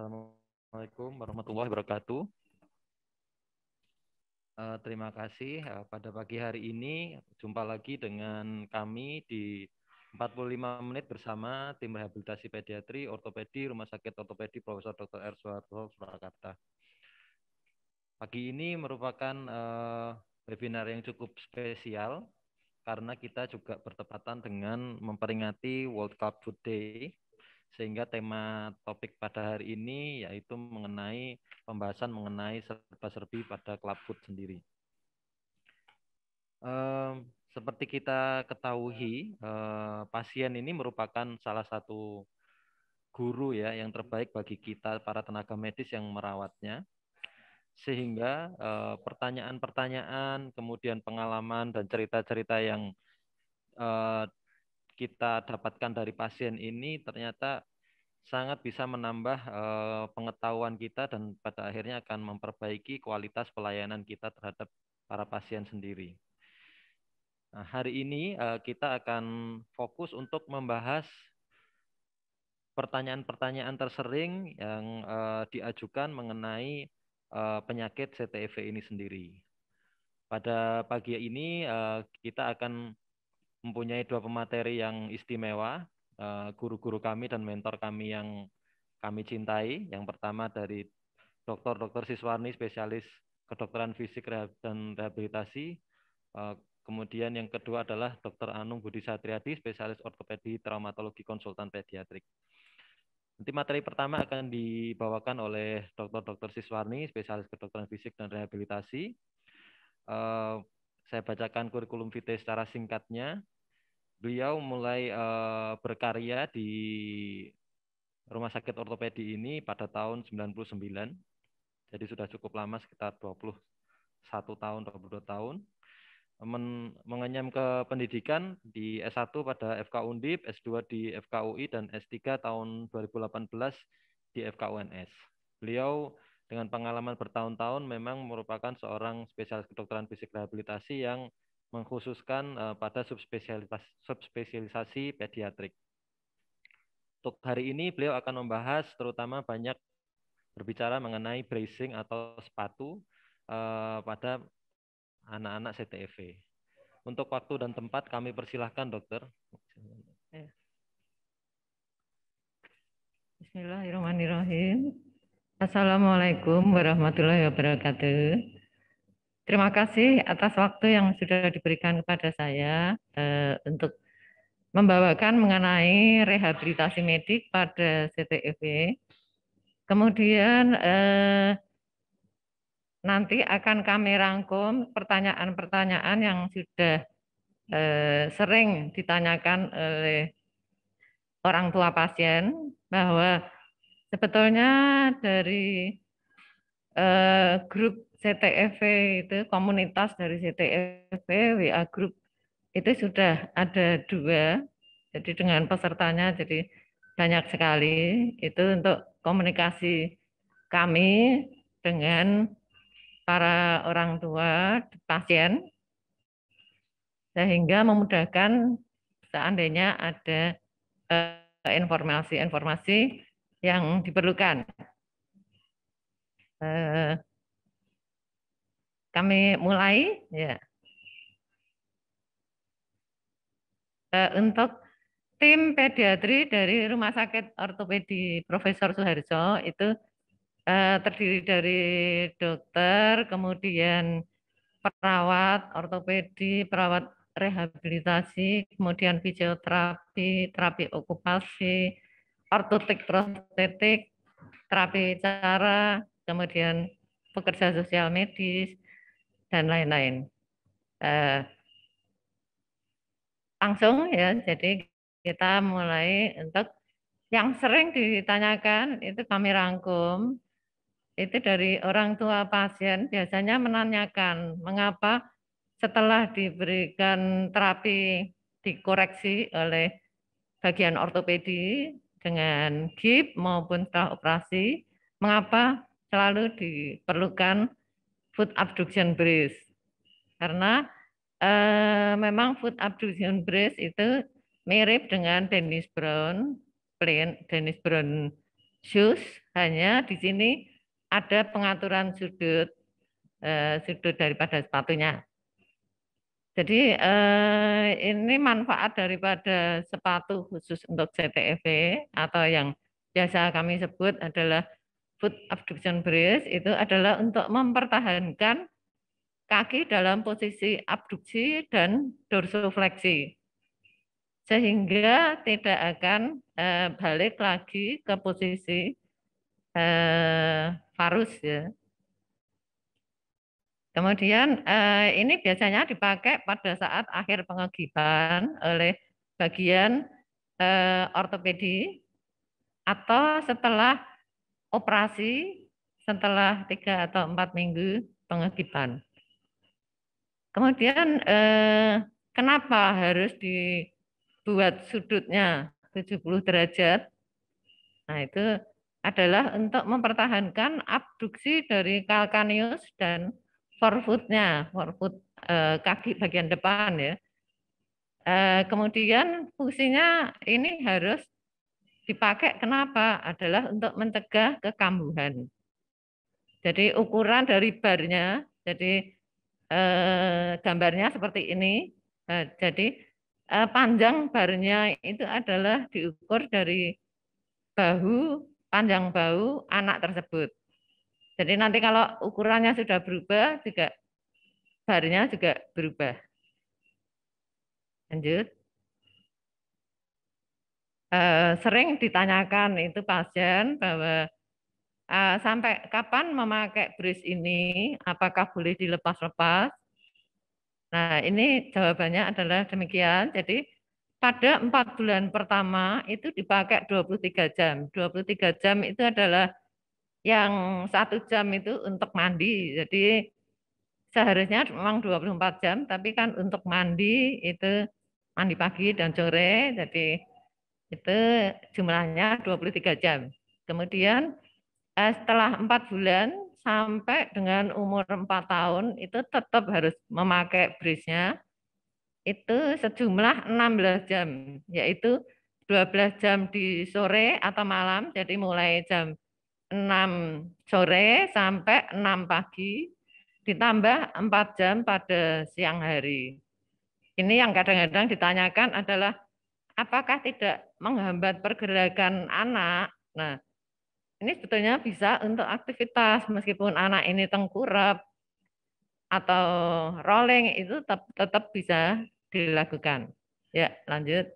Assalamualaikum warahmatullahi wabarakatuh. Terima kasih pada pagi hari ini jumpa lagi dengan kami di 45 menit bersama tim rehabilitasi pediatri ortopedi Rumah Sakit Ortopedi Profesor Dr. R. Soeharto Surakarta. Pagi ini merupakan webinar yang cukup spesial karena kita juga bertepatan dengan memperingati World Cup Food Day. Sehingga tema topik pada hari ini yaitu mengenai pembahasan mengenai serba-serbi pada club food sendiri. Seperti kita ketahui, pasien ini merupakan salah satu guru ya yang terbaik bagi kita para tenaga medis yang merawatnya. Sehingga pertanyaan-pertanyaan, kemudian pengalaman dan cerita-cerita yang kita dapatkan dari pasien ini ternyata sangat bisa menambah pengetahuan kita dan pada akhirnya akan memperbaiki kualitas pelayanan kita terhadap para pasien sendiri. Nah, hari ini kita akan fokus untuk membahas pertanyaan-pertanyaan tersering yang diajukan mengenai penyakit CTEV ini sendiri. Pada pagi ini kita akan mempunyai dua pemateri yang istimewa, guru-guru kami dan mentor kami yang kami cintai. Yang pertama dari Dr. Siswarni, spesialis kedokteran fisik dan rehabilitasi. Kemudian yang kedua adalah Dr. Anung Budi Satriadi, spesialis ortopedi traumatologi konsultan pediatrik. Nanti materi pertama akan dibawakan oleh Dr. Siswarni, spesialis kedokteran fisik dan rehabilitasi. Saya bacakan kurikulum vitae secara singkatnya. Beliau mulai berkarya di Rumah Sakit Ortopedi ini pada tahun 99. Jadi sudah cukup lama, sekitar 21 tahun, 22 tahun. Mengenyam ke pendidikan di S1 pada FK Undip, S2 di FK UI, dan S3 tahun 2018 di FK UNS. Beliau dengan pengalaman bertahun-tahun memang merupakan seorang spesialis kedokteran fisik rehabilitasi yang mengkhususkan pada subspesialisasi pediatrik. Untuk hari ini beliau akan membahas terutama banyak berbicara mengenai bracing atau sepatu pada anak-anak CTEV. Untuk waktu dan tempat kami persilahkan dokter. Bismillahirrahmanirrahim. Assalamualaikum warahmatullahi wabarakatuh. Terima kasih atas waktu yang sudah diberikan kepada saya untuk membawakan mengenai rehabilitasi medik pada CTEV. Kemudian nanti akan kami rangkum pertanyaan-pertanyaan yang sudah sering ditanyakan oleh orang tua pasien, bahwa sebetulnya dari grup CTEV itu, komunitas dari CTEV, WA Group itu sudah ada 2, jadi dengan pesertanya jadi banyak sekali. Itu untuk komunikasi kami dengan para orang tua pasien, sehingga memudahkan seandainya ada informasi-informasi yang diperlukan. Kami mulai ya. Untuk tim pediatri dari Rumah Sakit Ortopedi Profesor Soeharto itu terdiri dari dokter, kemudian perawat ortopedi, perawat rehabilitasi, kemudian fisioterapi, terapi okupasi, ortotik prostetik, terapi cara, kemudian pekerja sosial medis, dan lain-lain. Langsung ya, jadi kita mulai. Untuk yang sering ditanyakan itu kami rangkum. Itu dari orang tua pasien biasanya menanyakan mengapa setelah diberikan terapi dikoreksi oleh bagian ortopedi dengan GIP maupun setelah operasi, mengapa selalu diperlukan foot abduction brace. Karena memang foot abduction brace itu mirip dengan Dennis Brown shoes, hanya di sini ada pengaturan sudut daripada sepatunya. Jadi ini manfaat daripada sepatu khusus untuk CTEV atau yang biasa kami sebut adalah foot abduction brace, itu adalah untuk mempertahankan kaki dalam posisi abduksi dan dorsofleksi, sehingga tidak akan balik lagi ke posisi varus ya. Kemudian ini biasanya dipakai pada saat akhir pengegiban oleh bagian ortopedi atau setelah operasi setelah 3 atau 4 minggu pengegiban. Kemudian kenapa harus dibuat sudutnya 70 derajat? Nah, itu adalah untuk mempertahankan abduksi dari calcaneus dan forefoot-nya, forefoot kaki bagian depan ya. Kemudian fungsinya ini harus dipakai kenapa? Adalah untuk mencegah kekambuhan. Jadi ukuran dari barnya, jadi gambarnya seperti ini. Jadi panjang barnya itu adalah diukur dari bahu, panjang bahu anak tersebut. Jadi nanti kalau ukurannya sudah berubah, juga barnya juga berubah. Lanjut. Sering ditanyakan itu pasien bahwa sampai kapan memakai brace ini, apakah boleh dilepas-lepas? Nah, ini jawabannya adalah demikian. Jadi pada 4 bulan pertama itu dipakai 23 jam. 23 jam itu adalah yang 1 jam itu untuk mandi. Jadi seharusnya memang 24 jam, tapi kan untuk mandi itu mandi pagi dan sore, jadi itu jumlahnya 23 jam. Kemudian setelah 4 bulan sampai dengan umur 4 tahun itu tetap harus memakai brace-nya itu sejumlah 16 jam, yaitu 12 jam di sore atau malam, jadi mulai jam 6 sore sampai 6 pagi, ditambah 4 jam pada siang hari. Ini yang kadang-kadang ditanyakan adalah apakah tidak menghambat pergerakan anak? Nah, ini sebetulnya bisa untuk aktivitas meskipun anak ini tengkurap atau rolling itu tetap bisa dilakukan. Ya, lanjut.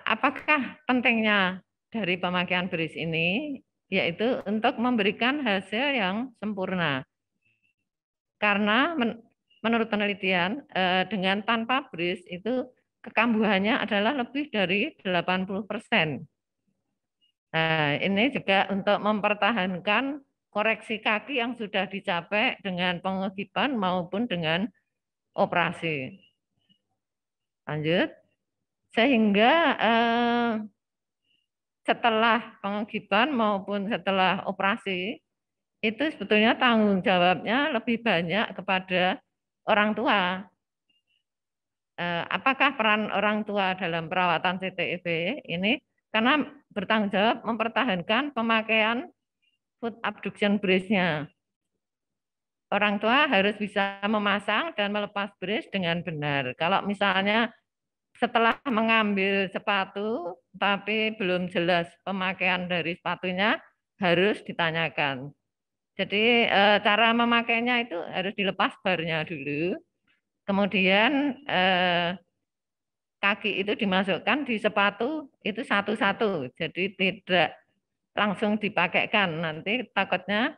Apakah pentingnya dari pemakaian brace ini? Yaitu untuk memberikan hasil yang sempurna. Karena menurut penelitian dengan tanpa brace itu kekambuhannya adalah lebih dari 80%. Nah, ini juga untuk mempertahankan koreksi kaki yang sudah dicapai dengan pengegiban maupun dengan operasi. Lanjut. Sehingga setelah pengegiban maupun setelah operasi, itu sebetulnya tanggung jawabnya lebih banyak kepada orang tua. Apakah peran orang tua dalam perawatan CTEV ini? Karena bertanggung jawab mempertahankan pemakaian foot abduction brace-nya. Orang tua harus bisa memasang dan melepas brace dengan benar. Kalau misalnya setelah mengambil sepatu, tapi belum jelas pemakaian dari sepatunya, harus ditanyakan. Jadi cara memakainya itu harus dilepas barnya dulu, kemudian kaki itu dimasukkan di sepatu itu satu-satu, jadi tidak langsung dipakaikan. Nanti takutnya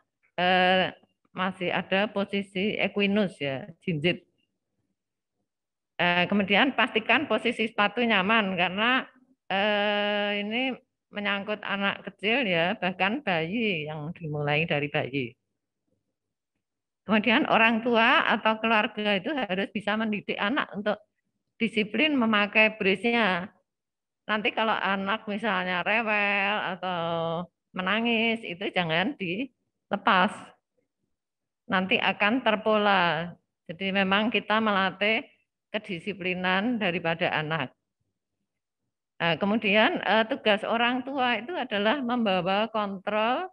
masih ada posisi equinus ya, jinjit. Kemudian pastikan posisi sepatu nyaman karena ini menyangkut anak kecil ya, bahkan bayi yang dimulai dari bayi. Kemudian orang tua atau keluarga itu harus bisa mendidik anak untuk disiplin memakai brace-nya. Nanti kalau anak misalnya rewel atau menangis itu jangan dilepas. Nanti akan terpola. Jadi memang kita melatih kedisiplinan daripada anak. Kemudian tugas orang tua itu adalah membawa kontrol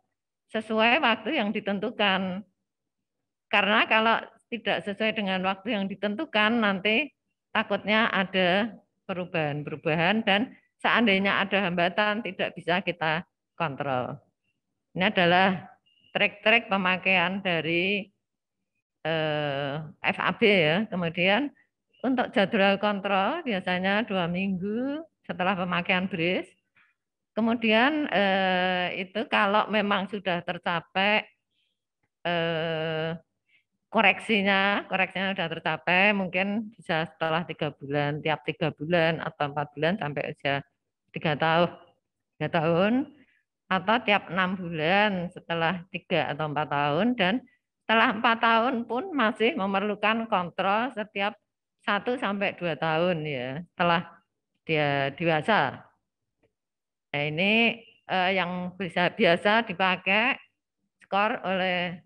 sesuai waktu yang ditentukan. Karena kalau tidak sesuai dengan waktu yang ditentukan, nanti takutnya ada perubahan-perubahan dan seandainya ada hambatan tidak bisa kita kontrol. Ini adalah trik-trik pemakaian dari FAB ya. Kemudian untuk jadwal kontrol biasanya 2 minggu setelah pemakaian BRIS. Kemudian itu kalau memang sudah tercapai koreksinya sudah tercapai, mungkin bisa setelah 3 bulan, tiap 3 bulan atau 4 bulan sampai usia 3 tahun, atau tiap 6 bulan setelah 3 atau 4 tahun, dan setelah 4 tahun pun masih memerlukan kontrol setiap 1 sampai 2 tahun ya, setelah dia dewasa. Nah, ini yang bisa biasa dipakai skor oleh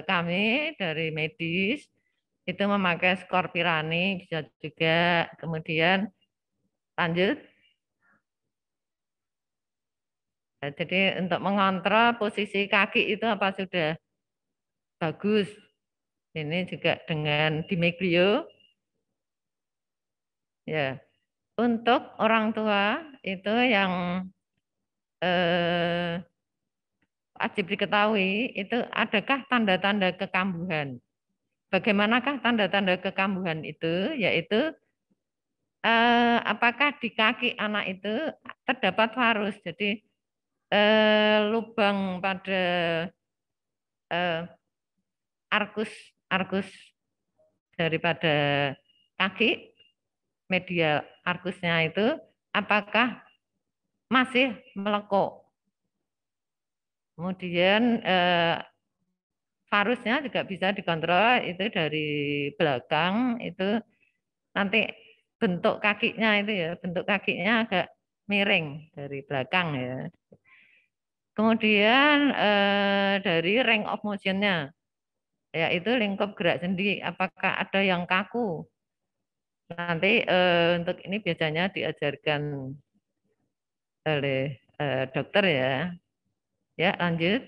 kami dari medis, itu memakai skor Pirani bisa juga. Kemudian lanjut. Nah, jadi untuk mengontrol posisi kaki itu apa sudah bagus. Ini juga dengan Dimeglio. Ya, untuk orang tua itu yang wajib diketahui itu adakah tanda-tanda kekambuhan. Bagaimanakah tanda-tanda kekambuhan itu? Yaitu apakah di kaki anak itu terdapat varus, jadi lubang pada arkus daripada kaki, medial arkusnya itu apakah masih melekuk. Kemudian varusnya juga bisa dikontrol itu dari belakang, itu nanti bentuk kakinya itu ya, bentuk kakinya agak miring dari belakang ya. Kemudian dari range of motion-nya, yaitu lingkup gerak sendi, apakah ada yang kaku. Nanti untuk ini biasanya diajarkan oleh dokter ya. Ya, lanjut.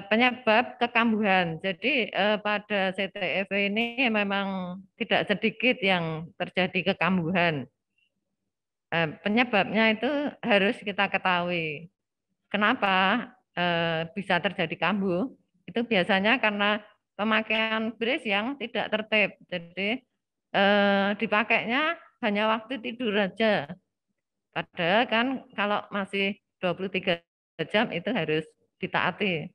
Penyebab kekambuhan. Jadi pada CTEV ini memang tidak sedikit yang terjadi kekambuhan. Penyebabnya itu harus kita ketahui. Kenapa bisa terjadi kambuh? Itu biasanya karena pemakaian BRIS yang tidak tertib. Jadi dipakainya hanya waktu tidur saja. Padahal kan kalau masih 23 jam itu harus ditaati.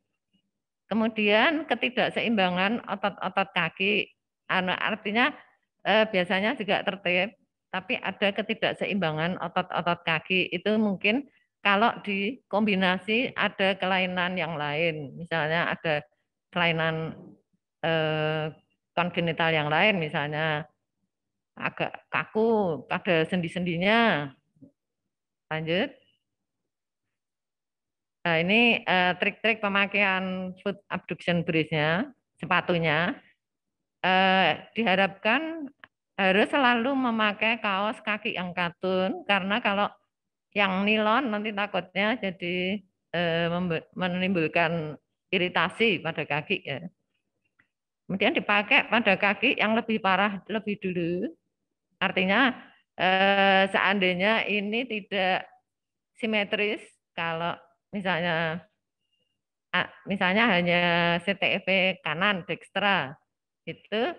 Kemudian ketidakseimbangan otot-otot kaki, artinya biasanya juga tertib, tapi ada ketidakseimbangan otot-otot kaki. Itu mungkin kalau dikombinasi ada kelainan yang lain, misalnya ada kelainan kongenital yang lain, misalnya agak kaku pada sendi-sendinya. Lanjut. Nah, ini trik-trik pemakaian foot abduction brace-nya, sepatunya. Diharapkan harus selalu memakai kaos kaki yang katun, karena kalau yang nilon nanti takutnya jadi menimbulkan iritasi pada kaki ya. Kemudian dipakai pada kaki yang lebih parah lebih dulu. Artinya seandainya ini tidak simetris, kalau misalnya hanya CTEV kanan dekstra, itu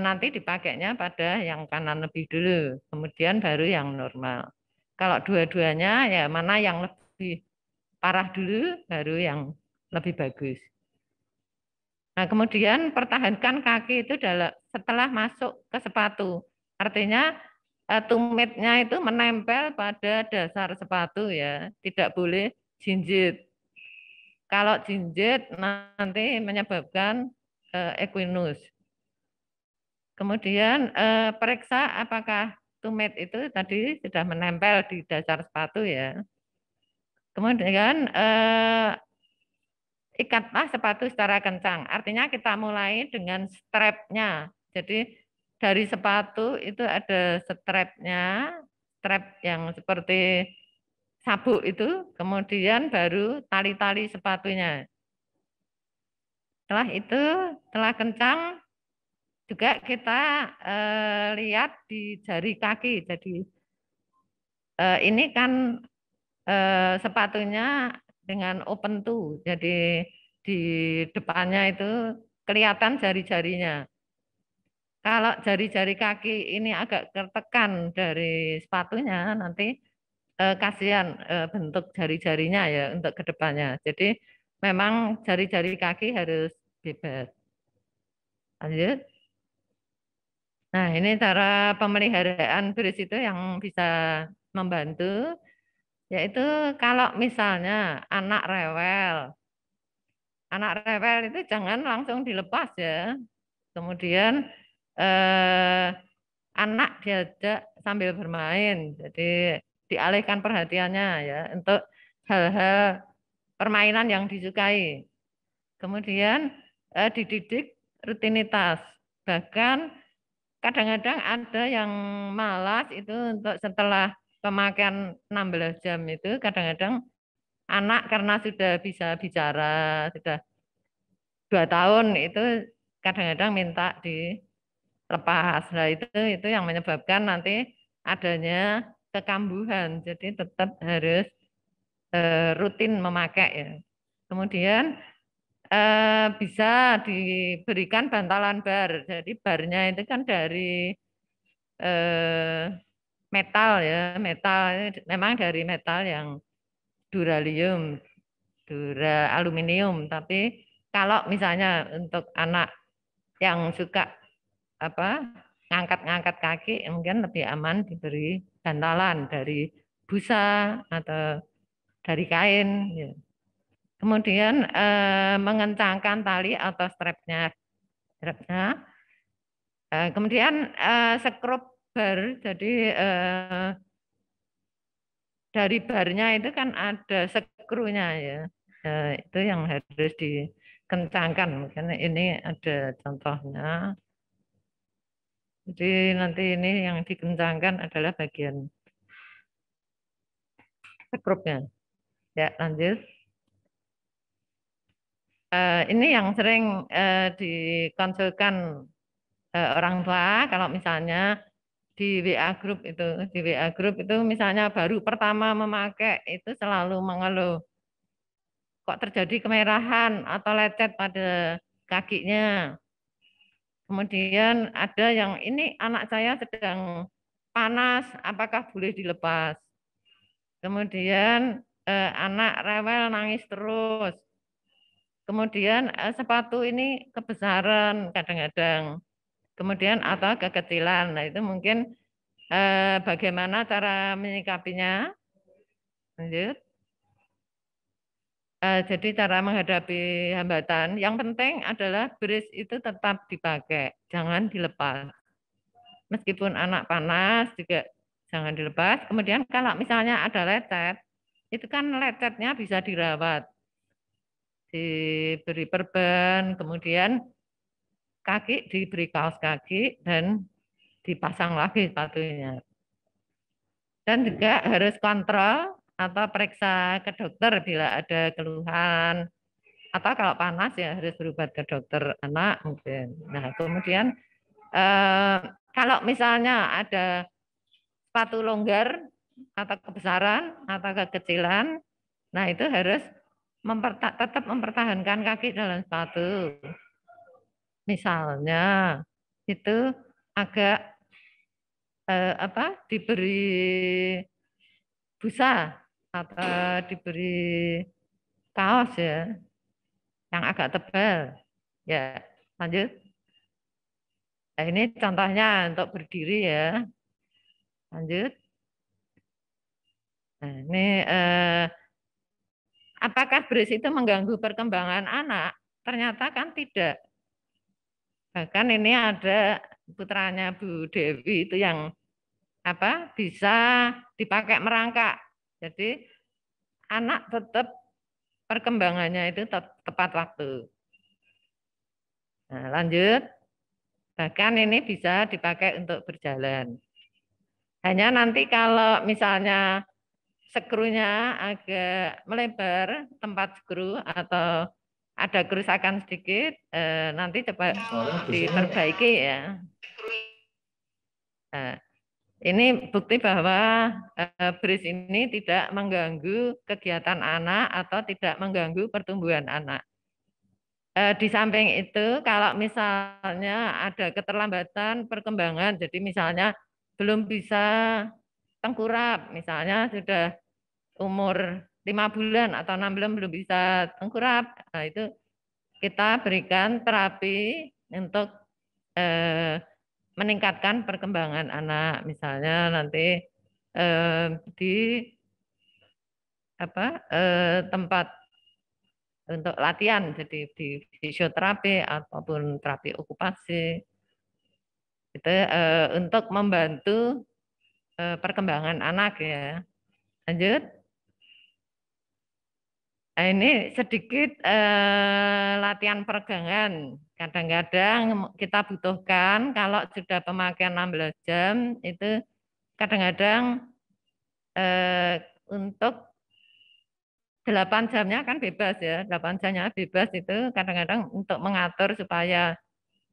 nanti dipakainya pada yang kanan lebih dulu, kemudian baru yang normal. Kalau dua-duanya ya mana yang lebih parah dulu, baru yang lebih bagus. Nah, kemudian pertahankan kaki itu setelah masuk ke sepatu. Artinya tumitnya itu menempel pada dasar sepatu ya, tidak boleh jinjit. Kalau jinjit nanti menyebabkan equinus. Kemudian periksa apakah tumit itu tadi sudah menempel di dasar sepatu ya. Kemudian ikatlah sepatu secara kencang. Artinya kita mulai dengan strapnya. Jadi dari sepatu itu ada strapnya, strap yang seperti sabuk itu, kemudian baru tali-tali sepatunya. Setelah itu, setelah kencang, juga kita lihat di jari kaki. Jadi ini kan sepatunya dengan open toe, jadi di depannya itu kelihatan jari-jarinya. Kalau jari-jari kaki ini agak tertekan dari sepatunya, nanti kasihan bentuk jari-jarinya ya untuk ke depannya. Jadi memang jari-jari kaki harus bebas. Lanjut. Nah, ini cara pemeliharaan bris itu yang bisa membantu, yaitu kalau misalnya anak rewel itu jangan langsung dilepas ya. Kemudian anak diajak sambil bermain, jadi dialihkan perhatiannya ya untuk hal-hal permainan yang disukai. Kemudian dididik rutinitas. Bahkan kadang-kadang ada yang malas itu untuk setelah pemakaian 16 jam itu kadang-kadang anak karena sudah bisa bicara, sudah 2 tahun itu kadang-kadang minta dilepas. Nah itu yang menyebabkan nanti adanya kekambuhan. Jadi tetap harus rutin memakai ya. Kemudian bisa diberikan bantalan bar. Jadi barnya itu kan dari metal ya, metal memang dari metal yang duralium, dura aluminium. Tapi kalau misalnya untuk anak yang suka apa ngangkat-ngangkat kaki, mungkin lebih aman diberi bantalan dari busa atau dari kain. Ya. Kemudian mengencangkan tali atau strapnya. Kemudian skrup bar, jadi dari barnya itu kan ada skrunya ya, itu yang harus dikencangkan. Mungkin ini ada contohnya. Jadi nanti ini yang dikencangkan adalah bagian skrupnya. Ya lanjut. Ini yang sering dikonsulkan orang tua kalau misalnya di WA group itu misalnya baru pertama memakai itu selalu mengeluh kok terjadi kemerahan atau lecet pada kakinya. Kemudian ada yang ini anak saya sedang panas, apakah boleh dilepas? Kemudian anak rewel nangis terus. Kemudian sepatu ini kebesaran kadang-kadang. Kemudian atau kekecilan. Nah, itu mungkin bagaimana cara menyikapinya? Lanjut. Jadi cara menghadapi hambatan, yang penting adalah bris itu tetap dipakai, jangan dilepas. Meskipun anak panas juga jangan dilepas. Kemudian kalau misalnya ada lecet, itu kan lecetnya bisa dirawat, diberi perban, kemudian kaki diberi kaos kaki dan dipasang lagi sepatunya. Dan juga harus kontrol atau periksa ke dokter bila ada keluhan. Atau kalau panas ya harus berobat ke dokter anak mungkin. Nah kemudian kalau misalnya ada sepatu longgar atau kebesaran atau kekecilan, nah itu harus tetap mempertahankan kaki dalam sepatu. Misalnya itu agak diberi busa atau diberi kaos ya yang agak tebal. Ya, lanjut. Nah, ini contohnya untuk berdiri ya. Lanjut. Nah, ini apakah bris itu mengganggu perkembangan anak? Ternyata kan tidak. Bahkan ini ada putranya Bu Dewi itu yang bisa dipakai merangkak. Jadi anak tetap perkembangannya itu tepat waktu. Nah, lanjut. Bahkan ini bisa dipakai untuk berjalan. Hanya nanti kalau misalnya skrunya agak melebar, tempat skru atau ada kerusakan sedikit, nanti coba diperbaiki ya. Nah, ini bukti bahwa BRIS ini tidak mengganggu kegiatan anak atau tidak mengganggu pertumbuhan anak. Di samping itu, kalau misalnya ada keterlambatan perkembangan, jadi misalnya belum bisa tengkurap, misalnya sudah umur 5 bulan atau 6 bulan belum bisa tengkurap, nah itu kita berikan terapi untuk meningkatkan perkembangan anak, misalnya nanti di tempat untuk latihan, jadi di fisioterapi ataupun terapi okupasi, itu untuk membantu perkembangan anak ya. Lanjut. Nah, ini sedikit latihan peregangan. Kadang-kadang kita butuhkan kalau sudah pemakaian 16 jam itu kadang-kadang untuk 8 jamnya kan bebas ya, 8 jamnya bebas itu kadang-kadang untuk mengatur supaya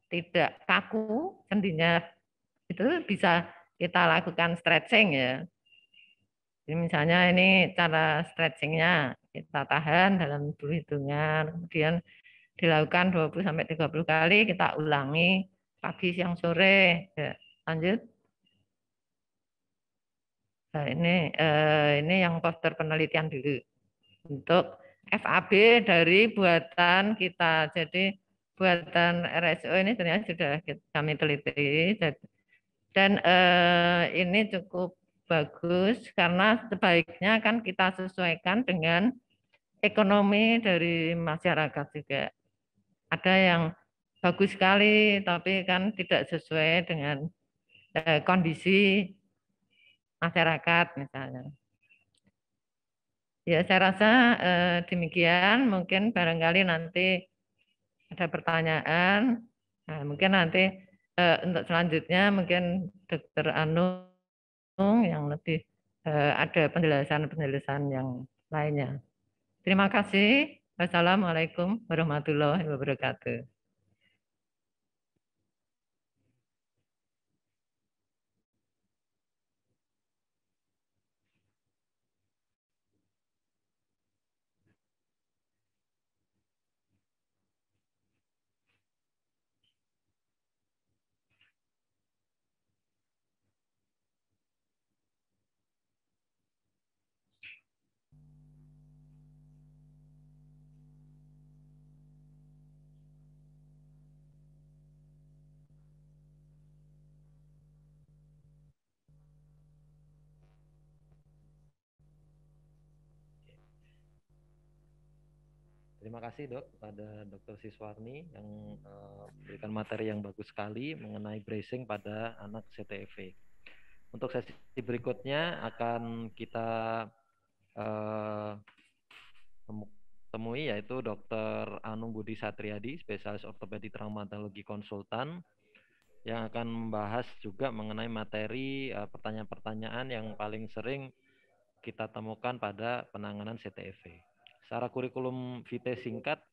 tidak kaku sendinya itu bisa kita lakukan stretching ya. Jadi misalnya ini cara stretchingnya kita tahan dalam 10 hitungan, kemudian dilakukan 20 sampai 30 kali, kita ulangi pagi, siang, sore. Ya, lanjut. Nah, ini yang poster penelitian dulu untuk FAB dari buatan kita. Jadi buatan RSO ini ternyata sudah kami teliti dan ini cukup bagus karena sebaiknya kan kita sesuaikan dengan ekonomi dari masyarakat juga. Ada yang bagus sekali tapi kan tidak sesuai dengan kondisi masyarakat misalnya. Ya, saya rasa demikian. Mungkin barangkali nanti ada pertanyaan. Nah, mungkin nanti untuk selanjutnya mungkin Dokter Anung yang lebih ada penjelasan-penjelasan yang lainnya. Terima kasih. Wassalamualaikum warahmatullahi wabarakatuh. Terima kasih dok pada Dr. Siswarni yang memberikan materi yang bagus sekali mengenai bracing pada anak CTEV. Untuk sesi berikutnya akan kita temui yaitu Dr. Anung Budi Satriadi, spesialis ortopedi traumatologi konsultan, yang akan membahas juga mengenai materi pertanyaan-pertanyaan yang paling sering kita temukan pada penanganan CTEV. Secara kurikulum vitae singkat,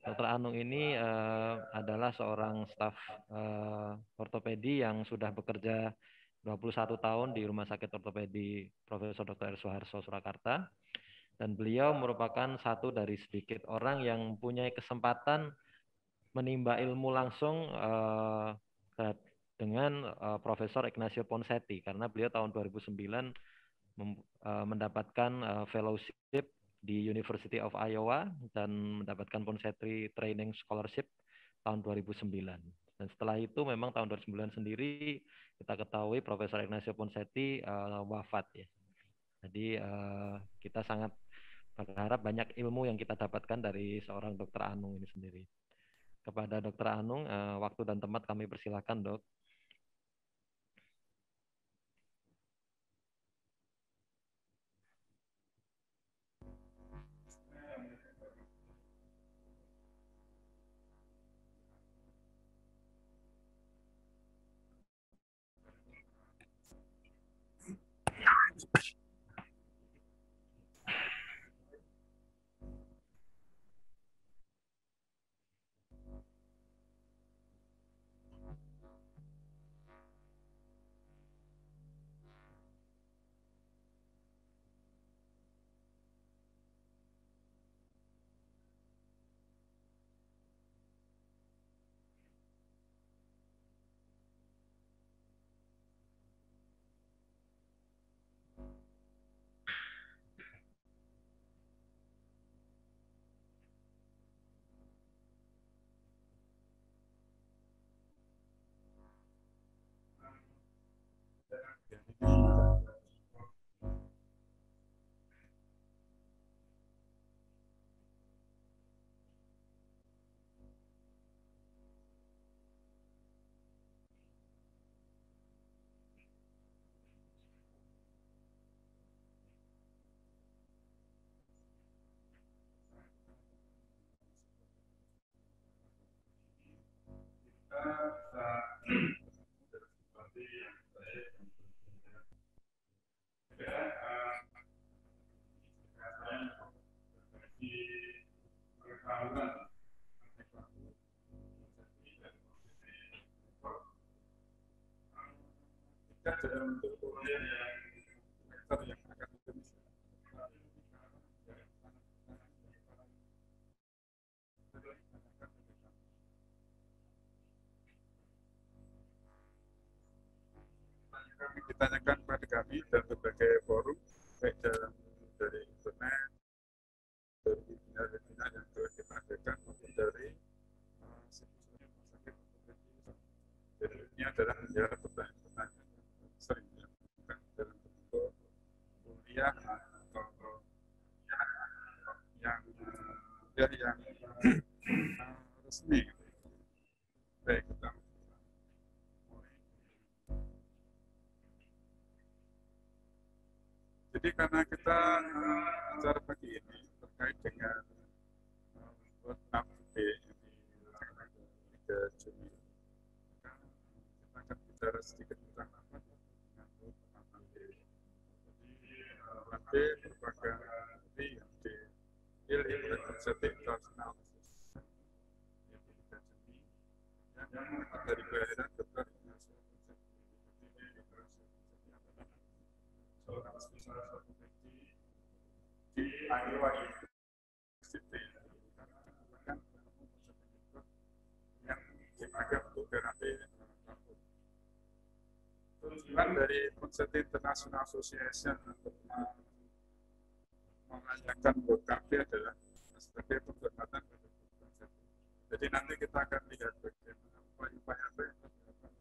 Dr. Anung ini adalah seorang staf ortopedi yang sudah bekerja 21 tahun di Rumah Sakit Ortopedi Profesor Dr. R. Soeharto Surakarta, dan beliau merupakan satu dari sedikit orang yang mempunyai kesempatan menimba ilmu langsung dengan Profesor Ignacio Ponseti, karena beliau tahun 2009 mendapatkan fellowship di University of Iowa dan mendapatkan Ponseti Training Scholarship tahun 2009. Dan setelah itu memang tahun 2009 sendiri kita ketahui Profesor Ignacio Ponseti wafat ya. Jadi kita sangat berharap banyak ilmu yang kita dapatkan dari seorang Dokter Anung ini sendiri. Kepada Dokter Anung, waktu dan tempat kami persilakan, Dok. dalam bentuk kuliah yang akademis. Ditanyakan pada kami dan berbagai forum, baik dari internet, dari webinar yang telah kita adakan, maupun dari situs rumah sakit. Jadi ini adalah menjawab pertanyaan-pertanyaan yang sering dilakukan dalam bentuk kuliah atau yang resmi. Baik, kita jadi karena kita acara pagi ini terkait dengan roadmap yang di 3 Juni, kita akan bicara sedikit tentang apa dengan roadmap nanti. Jadi nanti merupakan yang dipilih oleh Inisiatif Internasional yang di 3 Juni yang dari kelahiran Dr. di Iowa University yang dipakai untuk terapi rambut. Tujuan dari Konsep International Association untuk merayakan HUT Cafe adalah sebagai penghormatan pada konsep. Jadi nanti kita akan lihat bagaimana upaya-upaya yang dilakukan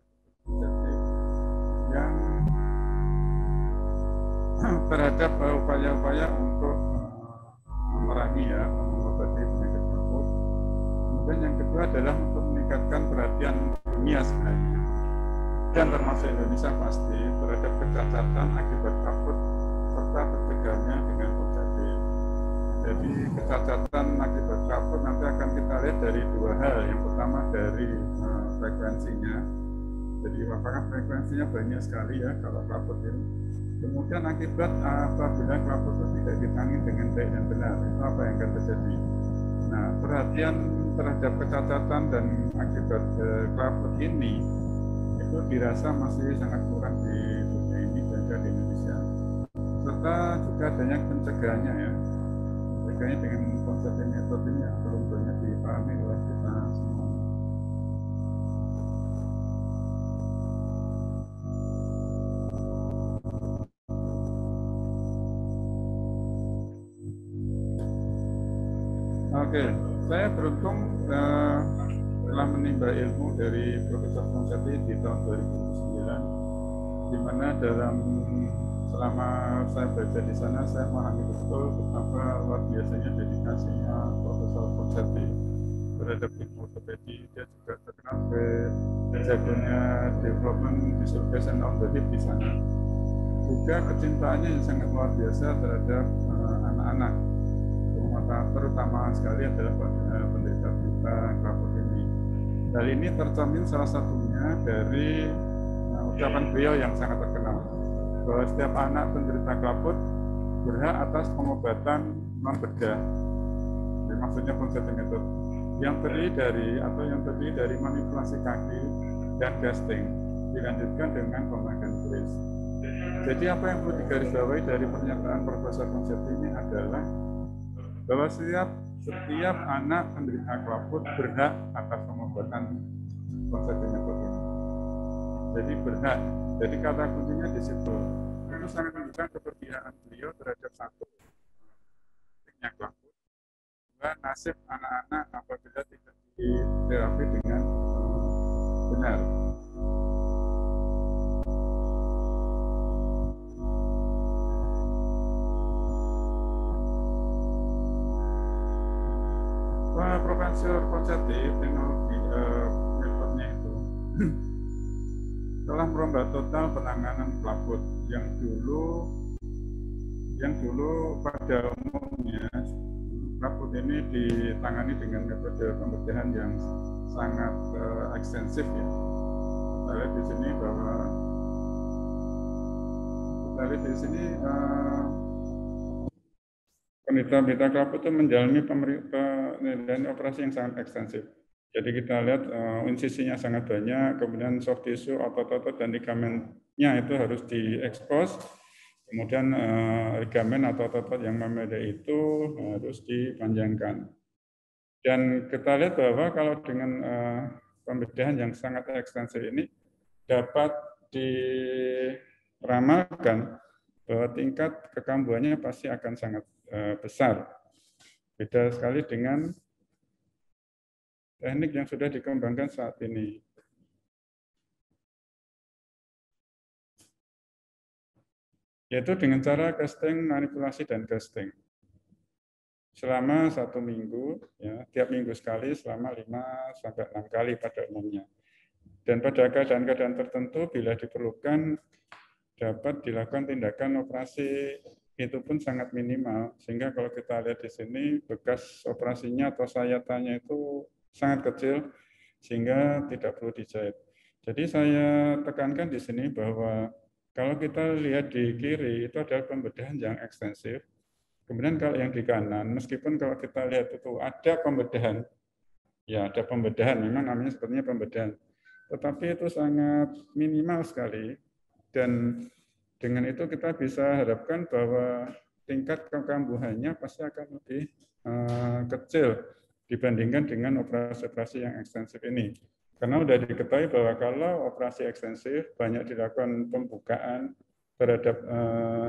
yang terhadap upaya-upaya untuk memerangi mengobati penyakit rambut. Kemudian yang kedua adalah untuk meningkatkan perhatian dunia sebenarnya dan termasuk Indonesia pasti terhadap kecacatan akibat kabut serta pencegahannya dengan objektif. Jadi kecacatan akibat kabut nanti akan kita lihat dari 2 hal. Yang pertama dari frekuensinya. Jadi apakah frekuensinya banyak sekali ya kalau kabut ini. Kemudian akibat apabila kelaput itu tidak ditangani dengan baik dan benar, itu apa yang akan terjadi? Nah, perhatian terhadap kecacatan dan akibat kelaput ini itu dirasa masih sangat kurang di dunia ini dan juga di Indonesia. Serta juga adanya pencegahannya ya, pencegahannya dengan konsep metode ini yang belum banyak dipahami oleh kita semua. Oke, saya beruntung telah menimba ilmu dari Profesor Fonseti di tahun 2009, di mana selama saya belajar di sana saya memahami betul betapa luar biasanya dedikasinya Profesor Fonseti terhadap ilmu ortopedi. Dia juga terkenal sebagai jagonya development dislocation on the hip di sana. Juga kecintaannya yang sangat luar biasa terhadap anak-anak. Terutama sekali adalah penderita buta kelaput ini. Hal ini tercermin salah satunya dari ucapan beliau yang sangat terkenal bahwa setiap anak penderita klaput berhak atas pengobatan non-bedah. Jadi maksudnya Ponseti Method yang terdiri dari manipulasi kaki dan casting dilanjutkan dengan pemakaian brace. Jadi apa yang perlu digarisbawahi dari pernyataan Profesor Ponseti ini adalah bahwa setiap anak penderita klaput berhak atas pengobatan Ponseti Method ini. Jadi berhak. Jadi kata kuncinya di situ. Itu sangat menunjukkan keberpihakan beliau terhadap satu yang klaput, dua nasib anak-anak apabila tidak diterapi dengan benar. Profesor Ponseti teknologi metodenya itu telah merombak total penanganan klaput yang dulu pada umumnya klaput ini ditangani dengan metode pembedahan yang sangat ekstensif ya. Kita lihat di sini bahwa penderita klaput itu menjalani penelitian operasi yang sangat ekstensif. Jadi kita lihat insisinya sangat banyak, kemudian soft tissue, otot-otot dan ligamennya itu harus diekspos, kemudian ligamen atau otot yang memadai itu harus dipanjangkan. Dan kita lihat bahwa kalau dengan pembedahan yang sangat ekstensif ini dapat diramalkan bahwa tingkat kekambuhannya pasti akan sangat besar. Beda sekali dengan teknik yang sudah dikembangkan saat ini. Yaitu dengan cara casting, manipulasi, dan casting. Selama 1 minggu, ya, tiap minggu sekali selama 5-6 kali pada umumnya. Dan pada keadaan-keadaan tertentu, bila diperlukan, dapat dilakukan tindakan operasi itu pun sangat minimal. Sehingga kalau kita lihat di sini, bekas operasinya atau sayatannya itu sangat kecil sehingga tidak perlu dijahit. Jadi saya tekankan di sini bahwa kalau kita lihat di kiri itu adalah pembedahan yang ekstensif. Kemudian kalau yang di kanan, meskipun kalau kita lihat itu ada pembedahan, ya ada pembedahan, memang namanya sepertinya pembedahan, tetapi itu sangat minimal sekali. Dan dengan itu kita bisa harapkan bahwa tingkat kekambuhannya pasti akan lebih kecil dibandingkan dengan operasi-operasi yang ekstensif ini. Karena sudah diketahui bahwa kalau operasi ekstensif banyak dilakukan pembukaan terhadap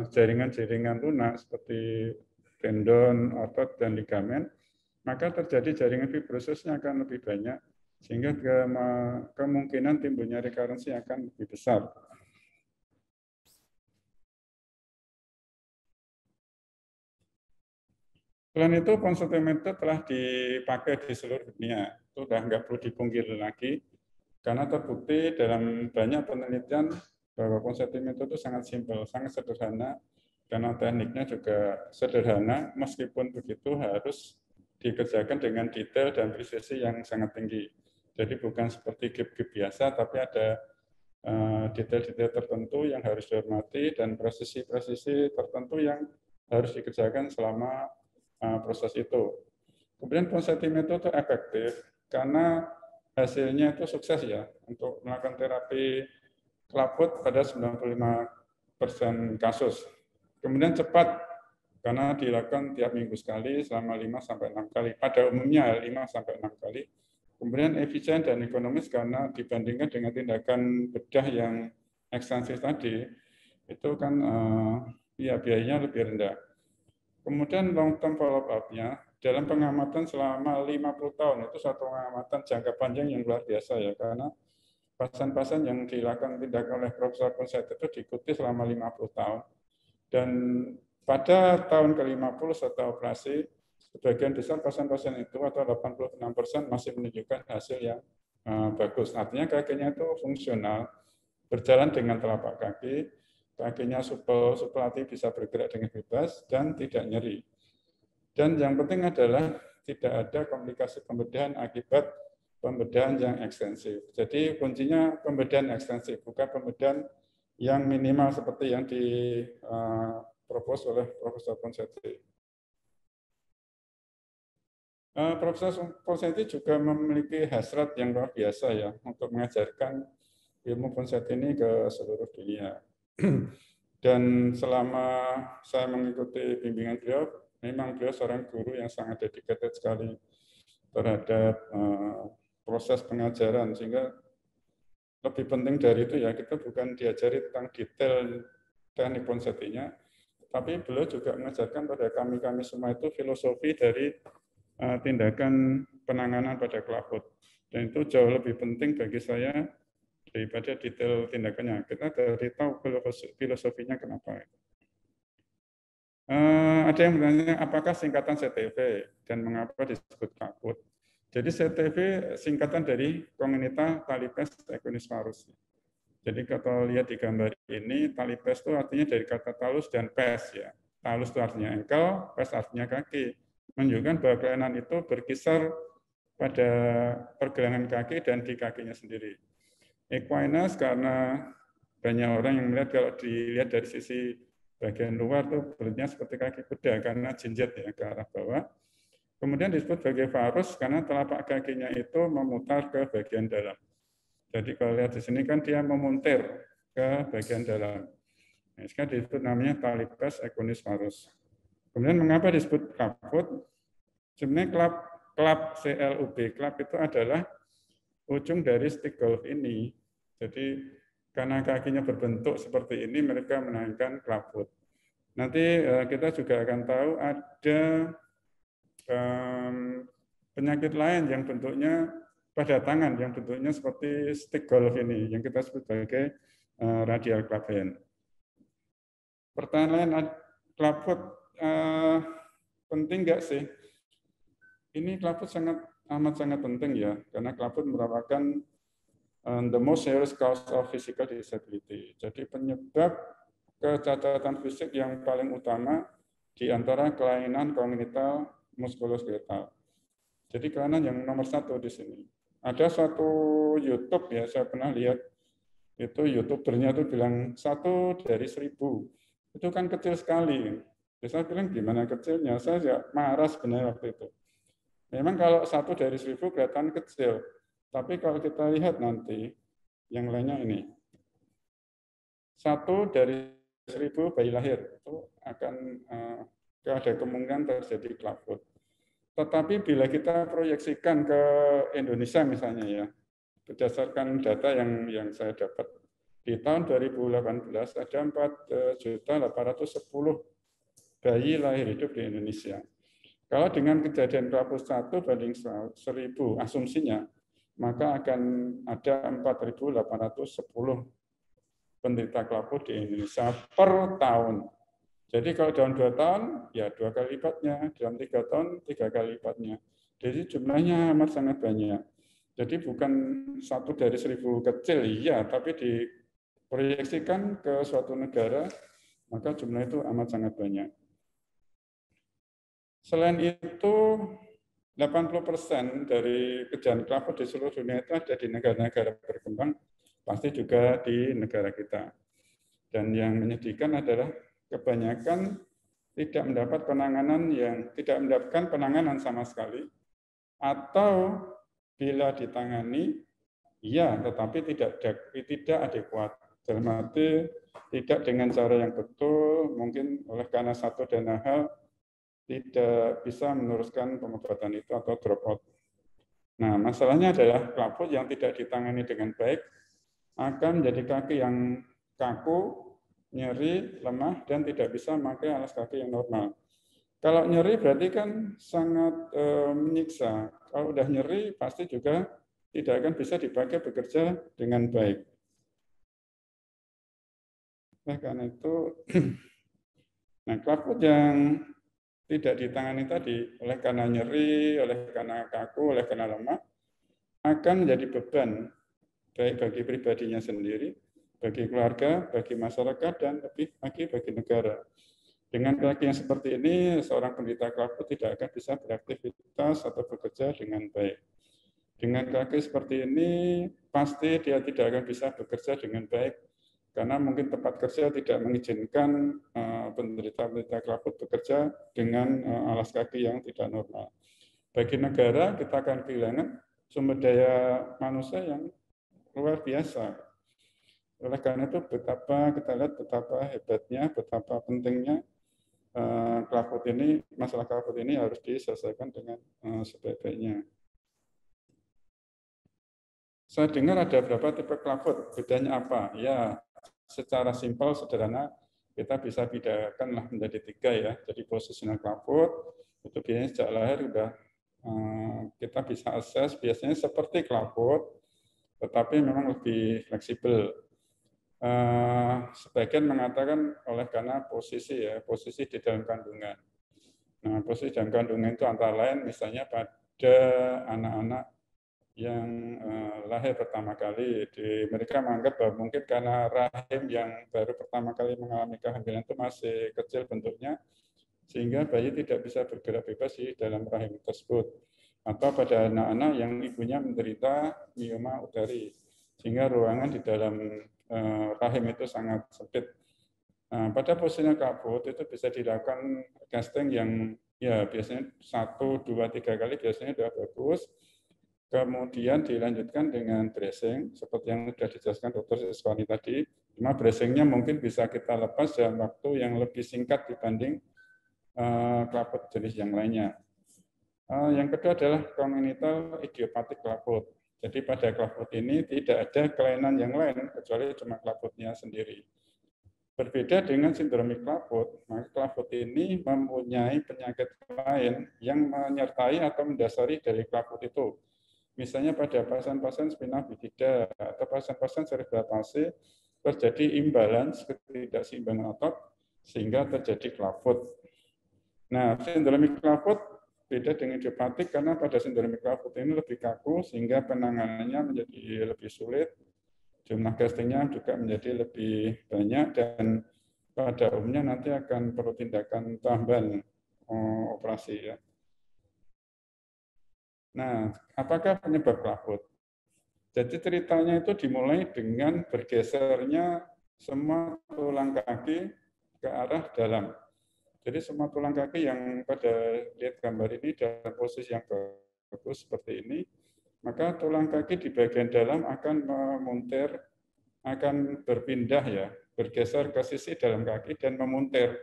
jaringan-jaringan lunak seperti tendon, otot, dan ligamen, maka terjadi jaringan fibrosisnya akan lebih banyak, sehingga kemungkinan timbulnya recurrency akan lebih besar. Selain itu, Ponseti Method telah dipakai di seluruh dunia. Itu sudah nggak perlu dipungkiri lagi, karena terbukti dalam banyak penelitian bahwa Ponseti Method itu sangat simpel, sangat sederhana, karena tekniknya juga sederhana, meskipun begitu harus dikerjakan dengan detail dan presisi yang sangat tinggi. Jadi bukan seperti gip-gip biasa, tapi ada detail-detail tertentu yang harus dihormati dan presisi-presisi tertentu yang harus dikerjakan selama proses itu. Kemudian Ponseti Method itu efektif karena hasilnya itu sukses ya untuk melakukan terapi klaput pada 95% kasus. Kemudian cepat karena dilakukan tiap minggu sekali selama 5-6 kali. Pada umumnya 5-6 kali. Kemudian efisien dan ekonomis karena dibandingkan dengan tindakan bedah yang ekstensif tadi, itu kan ya biayanya lebih rendah. Kemudian long term follow up-nya dalam pengamatan selama 50 tahun itu satu pengamatan jangka panjang yang luar biasa ya, karena pasien-pasien yang dilakukan tindakan oleh Profesor Ponseti itu diikuti selama 50 tahun. Dan pada tahun ke-50 setelah operasi, sebagian besar pasien-pasien itu atau 86% masih menunjukkan hasil yang bagus. Artinya kakinya itu fungsional, berjalan dengan telapak kaki, kakinya supelati bisa bergerak dengan bebas dan tidak nyeri. Dan yang penting adalah tidak ada komplikasi pembedahan akibat pembedahan yang ekstensif. Jadi kuncinya pembedahan ekstensif, bukan pembedahan yang minimal seperti yang dipropos oleh Profesor Ponseti. Profesor Ponseti juga memiliki hasrat yang luar biasa ya untuk mengajarkan ilmu Ponseti ini ke seluruh dunia. Dan selama saya mengikuti bimbingan beliau, memang beliau seorang guru yang sangat dedicated sekali terhadap proses pengajaran, sehingga lebih penting dari itu ya kita bukan diajari tentang detail teknik Ponsetinya, tapi beliau juga mengajarkan pada kami semua itu filosofi dari tindakan penanganan pada kelaput. Dan itu jauh lebih penting bagi saya daripada detail tindakannya. Kita dari tahu filosofinya kenapa. Ada yang bertanya, apakah singkatan CTV dan mengapa disebut kelaput? Jadi CTV singkatan dari Communita Talipes Equus Varus. Jadi kalau lihat di gambar ini, talipes itu artinya dari kata talus dan pes ya. Talus itu artinya engkel, pes artinya kaki. Menunjukkan bahwa kelainan itu berkisar pada pergelangan kaki dan di kakinya sendiri. Equinus karena banyak orang yang melihat kalau dilihat dari sisi bagian luar tuh bentuknya seperti kaki kuda karena jinjet ya ke arah bawah. Kemudian disebut sebagai varus karena telapak kakinya itu memutar ke bagian dalam. Jadi kalau lihat di sini kan dia memuntir ke bagian dalam. Nah, sekarang disebut namanya talipes equus varus. Kemudian mengapa disebut klaput? Sebenarnya klap CLUB, klap itu adalah ujung dari stick golf ini. Jadi karena kakinya berbentuk seperti ini, mereka menamakan klaput. Nanti kita juga akan tahu ada penyakit lain yang bentuknya pada tangan, yang bentuknya seperti stick golf ini, yang kita sebut sebagai radial club hand. Pertanyaan lain, klaput penting nggak sih? Ini klaput amat sangat penting ya, karena klaput merupakan the most serious cause of physical disability. Jadi penyebab kecacatan fisik yang paling utama di antara kelainan kognitif muskuloskeletal. Jadi kelainan yang nomor 1 di sini. Ada satu YouTube ya, saya pernah lihat itu YouTubernya itu bilang 1 dari 1000. Itu kan kecil sekali. Saya bilang gimana kecilnya? Saya marah sebenarnya waktu itu. Memang kalau 1 dari 1000 kelihatan kecil, tapi kalau kita lihat nanti yang lainnya ini, 1 dari 1000 bayi lahir itu akan ada kemungkinan terjadi klaput. Tetapi bila kita proyeksikan ke Indonesia misalnya ya, berdasarkan data yang saya dapat, di tahun 2018 ada 4.810 bayi lahir hidup di Indonesia. Kalau dengan kejadian klaput 1 banding 1000 asumsinya, maka akan ada 4.810 penderita klaput di Indonesia per tahun. Jadi kalau dalam 2 tahun, ya 2 kali lipatnya. Dalam 3 tahun, 3 kali lipatnya. Jadi jumlahnya amat sangat banyak. Jadi bukan 1 dari 1000 kecil, iya, tapi diproyeksikan ke suatu negara, maka jumlah itu amat sangat banyak. Selain itu, 80% dari kejadian klaput di seluruh dunia itu ada di negara-negara berkembang, pasti juga di negara kita. Dan yang menyedihkan adalah kebanyakan tidak mendapatkan penanganan sama sekali, atau bila ditangani, iya, tetapi tidak adekuat. Dalam arti tidak dengan cara yang betul, mungkin oleh karena satu dan lain hal tidak bisa meneruskan pengobatan itu atau drop out. Nah, masalahnya adalah klaput yang tidak ditangani dengan baik akan menjadi kaki yang kaku, nyeri, lemah, dan tidak bisa memakai alas kaki yang normal. Kalau nyeri berarti kan sangat menyiksa. Kalau udah nyeri pasti juga tidak akan bisa dipakai bekerja dengan baik. Nah, karena itu, nah klaput yang tidak ditangani tadi, oleh karena nyeri, oleh karena kaku, oleh karena lemah, akan menjadi beban baik bagi pribadinya sendiri, bagi keluarga, bagi masyarakat, dan lebih lagi bagi negara. Dengan kaki yang seperti ini, seorang penderita klaput tidak akan bisa beraktivitas atau bekerja dengan baik. Dengan kaki seperti ini, pasti dia tidak akan bisa bekerja dengan baik karena mungkin tempat kerja tidak mengizinkan penderita kelaput bekerja dengan alas kaki yang tidak normal. Bagi negara, kita akan kehilangan sumber daya manusia yang luar biasa. Oleh karena itu, betapa kita lihat betapa hebatnya, betapa pentingnya masalah kelaput ini harus diselesaikan dengan sebaik-baiknya. Saya dengar ada berapa tipe kelaput, bedanya apa? Ya, secara simpel, sederhana, kita bisa bedakanlah menjadi 3 ya. Jadi posisional kelaput, itu biasanya sejak lahir sudah kita bisa akses, biasanya seperti kelaput, tetapi memang lebih fleksibel. Sebagian mengatakan karena posisi di dalam kandungan. Nah, posisi dalam kandungan itu antara lain misalnya pada anak-anak yang lahir pertama kali, mereka menganggap bahwa mungkin karena rahim yang baru pertama kali mengalami kehamilan itu masih kecil bentuknya, sehingga bayi tidak bisa bergerak bebas di dalam rahim tersebut. Atau pada anak-anak yang ibunya menderita mioma udari, sehingga ruangan di dalam rahim itu sangat sempit. Pada posisinya kelaput itu bisa dilakukan casting yang ya biasanya 1, 2, 3 kali biasanya sudah bagus. Kemudian dilanjutkan dengan dressing, seperti yang sudah dijelaskan Dr. Siswani tadi. Cuma dressingnya mungkin bisa kita lepas dalam waktu yang lebih singkat dibanding kelaput jenis yang lainnya. Yang kedua adalah congenital idiopatik kelaput. Jadi pada kelaput ini tidak ada kelainan yang lain kecuali cuma kelaputnya sendiri. Berbeda dengan sindromik kelaput, maka kelaput ini mempunyai penyakit lain yang menyertai atau mendasari dari kelaput itu. Misalnya pada pasien-pasien spina bifida atau pasien-pasien cerebral palsy terjadi imbalance, ketidakseimbangan otot sehingga terjadi kelaput. Nah, sindromik kelaput beda dengan idiopatik karena pada sindromik kelaput ini lebih kaku sehingga penanganannya menjadi lebih sulit. Jumlah castingnya juga menjadi lebih banyak dan pada umumnya nanti akan perlu tindakan tambahan operasi ya. Nah, apakah penyebab kelaput? Jadi ceritanya itu dimulai dengan bergesernya semua tulang kaki ke arah dalam. Jadi semua tulang kaki yang pada lihat gambar ini dalam posisi yang bagus seperti ini, maka tulang kaki di bagian dalam akan memuntir, akan berpindah ya, bergeser ke sisi dalam kaki dan memuntir,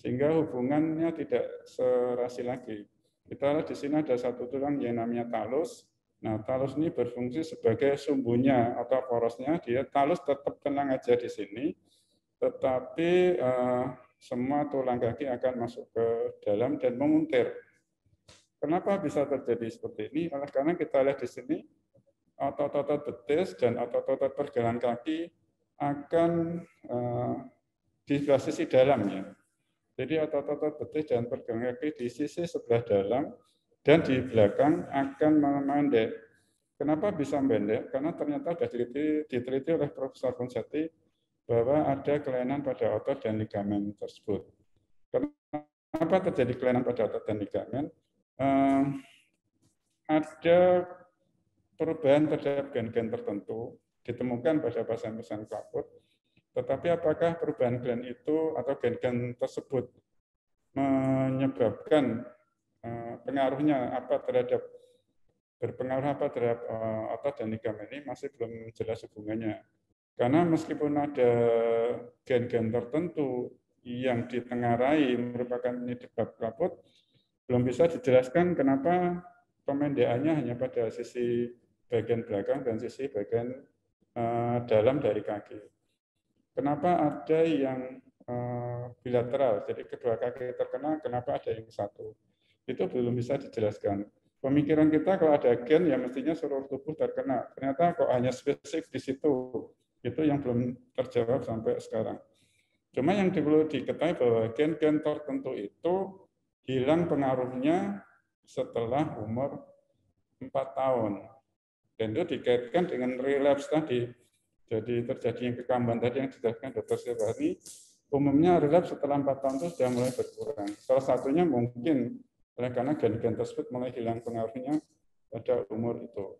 sehingga hubungannya tidak serasi lagi. Kita lihat di sini ada satu tulang yang namanya talus. Nah, talus ini berfungsi sebagai sumbunya atau porosnya. Dia talus tetap tenang aja di sini, tetapi semua tulang kaki akan masuk ke dalam dan memuntir. Kenapa bisa terjadi seperti ini? Karena kita lihat di sini otot-otot betis dan otot-otot pergelangan kaki akan di sebelah sisi dalamnya. Jadi otot-otot betis dan pergelangan kaki di sisi sebelah dalam dan di belakang akan memendek. Kenapa bisa pendek? Karena ternyata sudah diteliti oleh Profesor Ponseti bahwa ada kelainan pada otot dan ligamen tersebut. Kenapa terjadi kelainan pada otot dan ligamen? Ada perubahan terhadap gen-gen tertentu ditemukan pada pasien-pasien kelaput. Tetapi apakah perubahan gen itu atau gen-gen tersebut menyebabkan pengaruhnya berpengaruh apa terhadap otot dan ligamen ini masih belum jelas hubungannya. Karena meskipun ada gen-gen tertentu yang ditengarai merupakan penyebab kelaput, belum bisa dijelaskan kenapa pemendekannya hanya pada sisi bagian belakang dan sisi bagian dalam dari kaki. Kenapa ada yang bilateral, jadi kedua kaki terkena, kenapa ada yang satu? Itu belum bisa dijelaskan. Pemikiran kita kalau ada gen, ya mestinya seluruh tubuh terkena. Ternyata kok hanya spesifik di situ. Itu yang belum terjawab sampai sekarang. Cuma yang perlu diketahui bahwa gen-gen tertentu itu hilang pengaruhnya setelah umur 4 tahun. Dan itu dikaitkan dengan relapse tadi. Jadi terjadinya kekambahan tadi yang dijelaskan Dr. Sirwani, umumnya relapse setelah 4 tahun itu sudah mulai berkurang. Salah satunya mungkin oleh karena gen-gen tersebut mulai hilang pengaruhnya pada umur itu.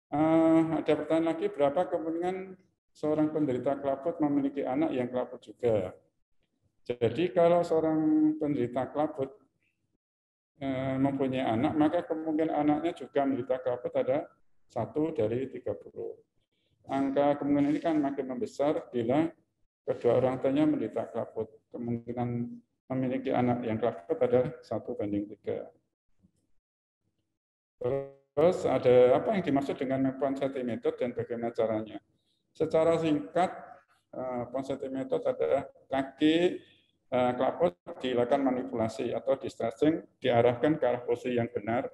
Ada pertanyaan lagi, berapa kemungkinan seorang penderita klaput memiliki anak yang klaput juga. Jadi kalau seorang penderita klaput mempunyai anak, maka kemungkinan anaknya juga menderita klaput ada 1 dari 30. Angka kemungkinan ini kan makin membesar bila kedua orang tuanya menderita klaput. Kemungkinan memiliki anak yang klaput adalah 1:3. Terus ada apa yang dimaksud dengan Ponseti method dan bagaimana caranya? Secara singkat, Ponseti method adalah kaki klaput dilakukan manipulasi atau distressing, diarahkan ke arah posisi yang benar.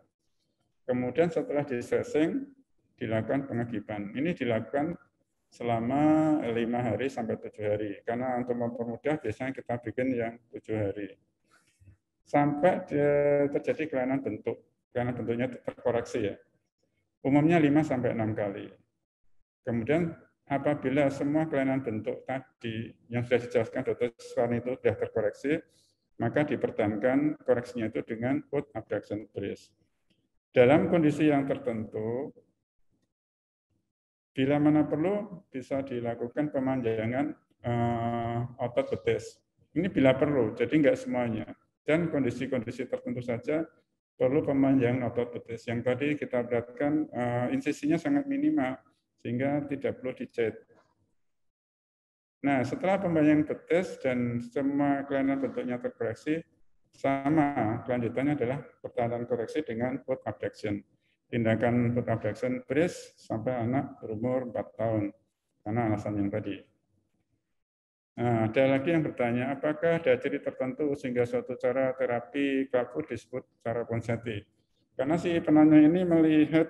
Kemudian setelah distressing, dilakukan pengegipan. Ini dilakukan selama 5 hari sampai 7 hari. Karena untuk mempermudah biasanya kita bikin yang 7 hari. Sampai terjadi kelainan bentuk. Kelainan bentuknya terkoreksi ya. Umumnya 5 sampai 6 kali. Kemudian apabila semua kelainan bentuk tadi yang sudah dijelaskan Dr. Sukarni itu sudah terkoreksi, maka dipertahankan koreksinya itu dengan foot abduction brace. Dalam kondisi yang tertentu, bila mana perlu bisa dilakukan pemanjangan otot betis. Ini bila perlu, jadi enggak semuanya. Dan kondisi-kondisi tertentu saja perlu pemanjangan otot betis. Yang tadi kita perhatikan insisinya sangat minimal, sehingga tidak perlu dicet. Nah, setelah pemanjangan betis dan semua kelainan bentuknya terkoreksi, sama kelanjutannya adalah pertahanan koreksi dengan foot abduction. Tindakan foot abduction brace sampai anak berumur 4 tahun, karena alasan yang tadi. Nah, ada lagi yang bertanya, apakah ada ciri tertentu sehingga suatu cara terapi klaput disebut cara Ponseti? Karena si penanya ini melihat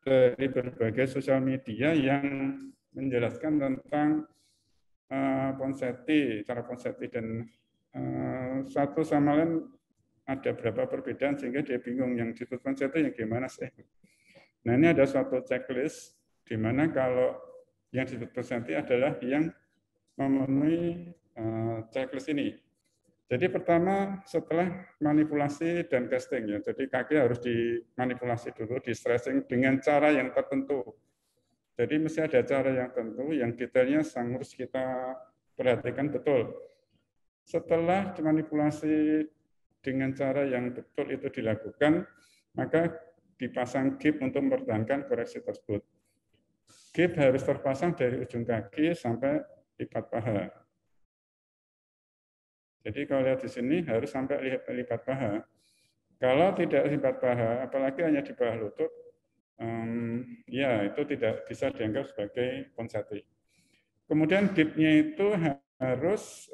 dari berbagai sosial media yang menjelaskan tentang Ponseti, cara Ponseti, dan satu sama lain ada berapa perbedaan sehingga dia bingung yang disebut Ponseti yang gimana sih. Nah, ini ada suatu checklist di mana kalau yang disebut Ponseti adalah yang memenuhi checklist ini. Jadi pertama setelah manipulasi dan casting ya, jadi kaki harus dimanipulasi dulu, di stressing dengan cara yang tertentu. Jadi mesti ada cara yang tertentu, yang detailnya harus kita perhatikan betul. Setelah dimanipulasi dengan cara yang betul itu dilakukan, maka dipasang gip untuk mempertahankan koreksi tersebut. Gip harus terpasang dari ujung kaki sampai lipat paha. Jadi kalau lihat di sini harus sampai lipat paha. Kalau tidak lipat paha, apalagi hanya di bawah lutut, ya itu tidak bisa dianggap sebagai Ponseti. Kemudian gipnya itu harus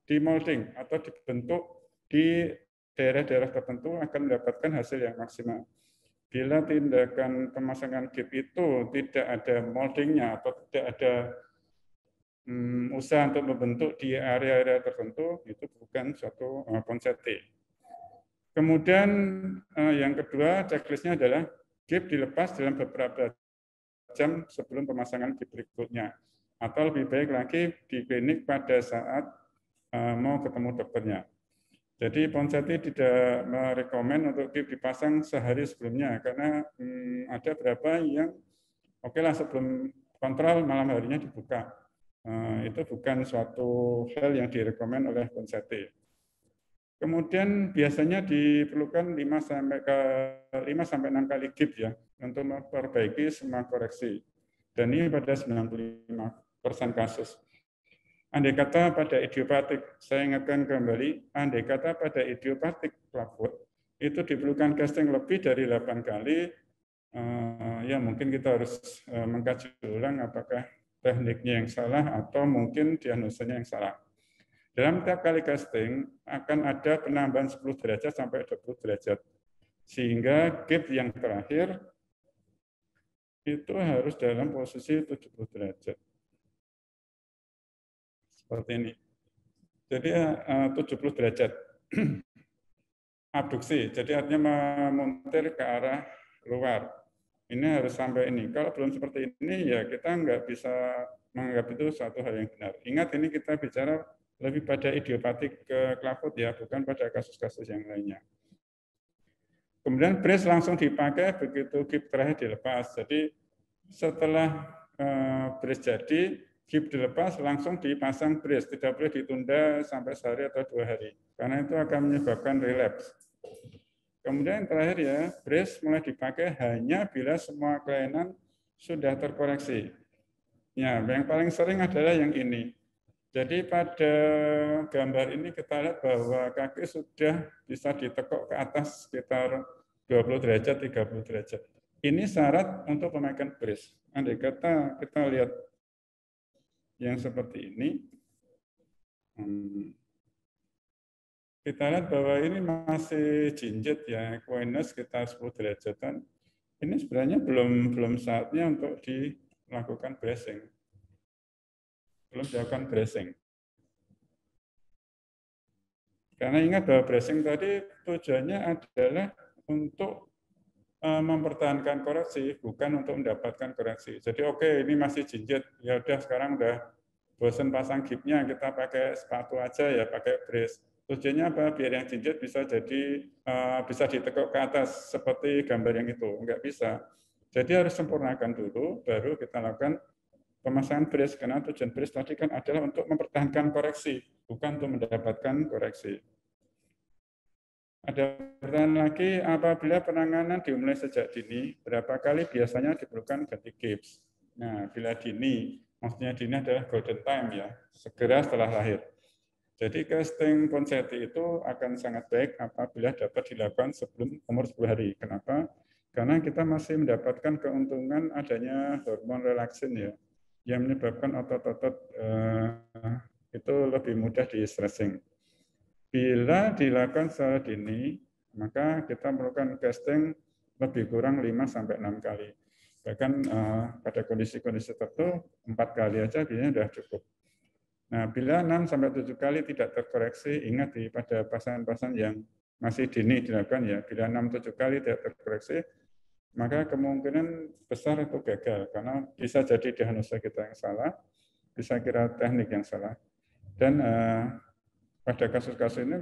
dimolding atau dibentuk di daerah-daerah tertentu akan mendapatkan hasil yang maksimal. Bila tindakan pemasangan gip itu tidak ada moldingnya atau tidak ada usaha untuk membentuk di area-area tertentu, itu bukan suatu Ponseti. Kemudian yang kedua checklistnya adalah gip dilepas dalam beberapa jam sebelum pemasangan gip berikutnya. Atau lebih baik lagi di klinik pada saat mau ketemu dokternya. Jadi Ponseti tidak merekomen untuk gip dipasang sehari sebelumnya, karena ada beberapa yang oke lah sebelum kontrol malam harinya dibuka. Itu bukan suatu hal yang direkomend oleh Ponseti. Kemudian biasanya diperlukan 5 sampai 6 kali gip ya untuk memperbaiki semua koreksi. Dan ini pada 95% kasus. Andai kata pada idiopatik, saya ingatkan kembali, andai kata pada idiopatik klaput itu diperlukan casting lebih dari 8 kali, ya mungkin kita harus mengkaji ulang apakah tekniknya yang salah atau mungkin diagnosanya yang salah. Dalam tiap kali casting akan ada penambahan 10 derajat sampai 20 derajat. Sehingga gip yang terakhir itu harus dalam posisi 70 derajat. Seperti ini. Jadi 70 derajat. Abduksi, jadi artinya memuntir ke arah luar. Ini harus sampai ini. Kalau belum seperti ini, ya kita nggak bisa menganggap itu suatu hal yang benar. Ingat, ini kita bicara lebih pada idiopatik ke klaput ya, bukan pada kasus-kasus yang lainnya. Kemudian brace langsung dipakai begitu gip terakhir dilepas. Jadi setelah brace jadi, gips dilepas langsung dipasang brace, tidak boleh ditunda sampai sehari atau 2 hari, karena itu akan menyebabkan relapse. Kemudian yang terakhir ya, brace mulai dipakai hanya bila semua kelainan sudah terkoreksi. Ya, yang paling sering adalah yang ini. Jadi pada gambar ini kita lihat bahwa kaki sudah bisa ditekuk ke atas sekitar 20 derajat, 30 derajat. Ini syarat untuk pemakaian brace. Andai kata kita lihat yang seperti ini, kita lihat bahwa ini masih jinjit ya, equinus sekitar 10 derajatan. Ini sebenarnya belum saatnya untuk dilakukan bracing. Belum dilakukan bracing. Karena ingat bahwa bracing tadi tujuannya adalah untuk mempertahankan koreksi, bukan untuk mendapatkan koreksi. Jadi oke, ini masih jinjit, ya udah sekarang udah bosan pasang gipsnya, kita pakai sepatu aja ya, pakai brace. Tujuannya apa? Biar yang jinjit bisa jadi bisa ditekuk ke atas seperti gambar yang itu, enggak bisa. Jadi harus sempurnakan dulu, baru kita lakukan pemasangan brace, karena tujuan brace tadi kan adalah untuk mempertahankan koreksi, bukan untuk mendapatkan koreksi. Ada pertanyaan lagi, apabila penanganan dimulai sejak dini, berapa kali biasanya diperlukan ganti gips? Nah, bila dini, maksudnya dini adalah golden time ya, segera setelah lahir. Jadi casting Ponseti itu akan sangat baik apabila dapat dilakukan sebelum umur 10 hari. Kenapa? Karena kita masih mendapatkan keuntungan adanya hormon relaksin ya, yang menyebabkan otot-otot itu lebih mudah di-stressing. Bila dilakukan secara dini, maka kita melakukan casting lebih kurang 5-6 kali. Bahkan pada kondisi-kondisi tertentu 4 kali aja biasanya sudah cukup. Nah, bila 6-7 kali tidak terkoreksi, ingat pada pasien-pasien yang masih dini dilakukan ya, bila 6-7 kali tidak terkoreksi, maka kemungkinan besar itu gagal, karena bisa jadi diagnosa kita yang salah, bisa kira teknik yang salah. Dan pada kasus-kasus ini,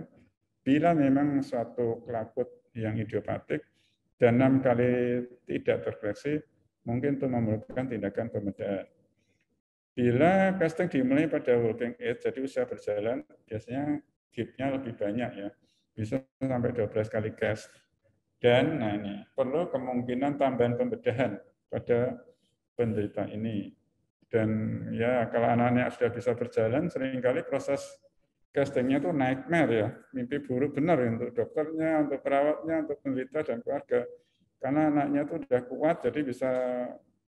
bila memang suatu kelakut yang idiopatik dan 6 kali tidak terkoreksi, mungkin itu memerlukan tindakan pembedahan. Bila casting dimulai pada walking age, jadi usia berjalan, biasanya gipsnya lebih banyak ya, bisa sampai 12 kali cast. Dan nah ini perlu kemungkinan tambahan pembedahan pada penderita ini. Dan ya kalau anak-anak sudah bisa berjalan, seringkali proses castingnya itu nightmare ya, mimpi buruk benar untuk dokternya, untuk perawatnya, untuk penderita dan keluarga. Karena anaknya itu sudah kuat, jadi bisa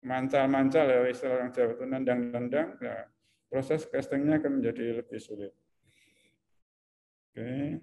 mancal-mancal ya, istilah orang Jawa itu nendang-nendang, ya, proses castingnya akan menjadi lebih sulit. Oke.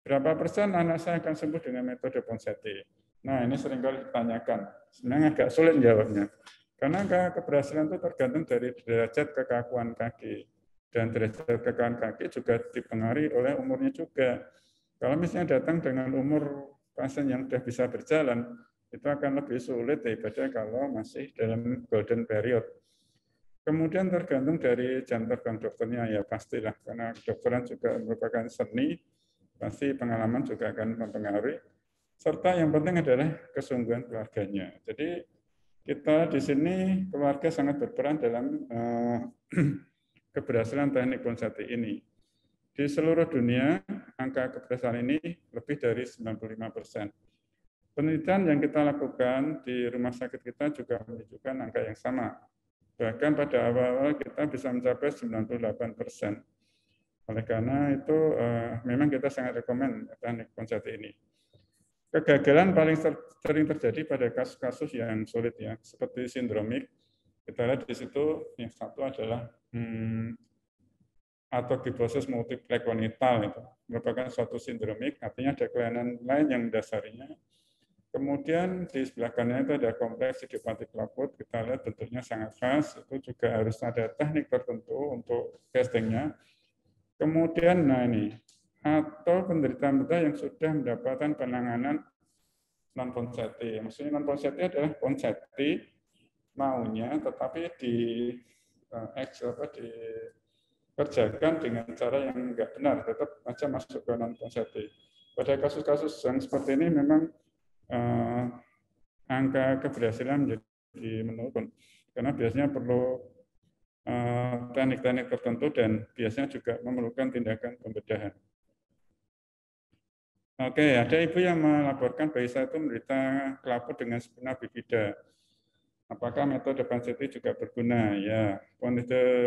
Berapa persen anak saya akan sembuh dengan metode Ponseti? Nah, ini seringkali ditanyakan. Sebenarnya agak sulit jawabnya. Karena keberhasilan itu tergantung dari derajat kekakuan kaki. Dan derajat kekakuan kaki juga dipengaruhi oleh umurnya juga. Kalau misalnya datang dengan umur pasien yang sudah bisa berjalan, itu akan lebih sulit daripada kalau masih dalam golden period. Kemudian tergantung dari jam terbang dokternya, ya pastilah. Karena kedokteran juga merupakan seni, pasti pengalaman juga akan mempengaruhi. Serta yang penting adalah kesungguhan keluarganya. Jadi kita di sini keluarga sangat berperan dalam keberhasilan teknik Ponseti ini. Di seluruh dunia, angka keberhasilan ini lebih dari 95%. Penelitian yang kita lakukan di rumah sakit kita juga menunjukkan angka yang sama. Bahkan pada awal-awal kita bisa mencapai 98%. Oleh karena itu, memang kita sangat rekomen teknik Ponseti ini. Kegagalan paling sering terjadi pada kasus-kasus yang sulit ya, seperti sindromik. Kita lihat di situ yang satu adalah atokiprosis multiplex kongenital, itu merupakan suatu sindromik, artinya ada kelainan lain yang mendasarinya. Kemudian di sebelah kanan itu ada kompleks idiopatik laput, kita lihat bentuknya sangat khas, itu juga harus ada teknik tertentu untuk castingnya. Kemudian, nah ini, atau penderita-penderita yang sudah mendapatkan penanganan non-Ponseti. Maksudnya non-Ponseti adalah Ponseti maunya, tetapi dikerjakan dengan cara yang enggak benar, tetap aja masuk ke non-Ponseti. Pada kasus-kasus yang seperti ini memang angka keberhasilan menjadi menurun. karena biasanya perlu teknik-teknik tertentu dan biasanya juga memerlukan tindakan pembedahan. Oke, ada ibu yang melaporkan bayi saya itu menderita kelaput dengan spina bifida. Apakah metode Penseti juga berguna? Ya,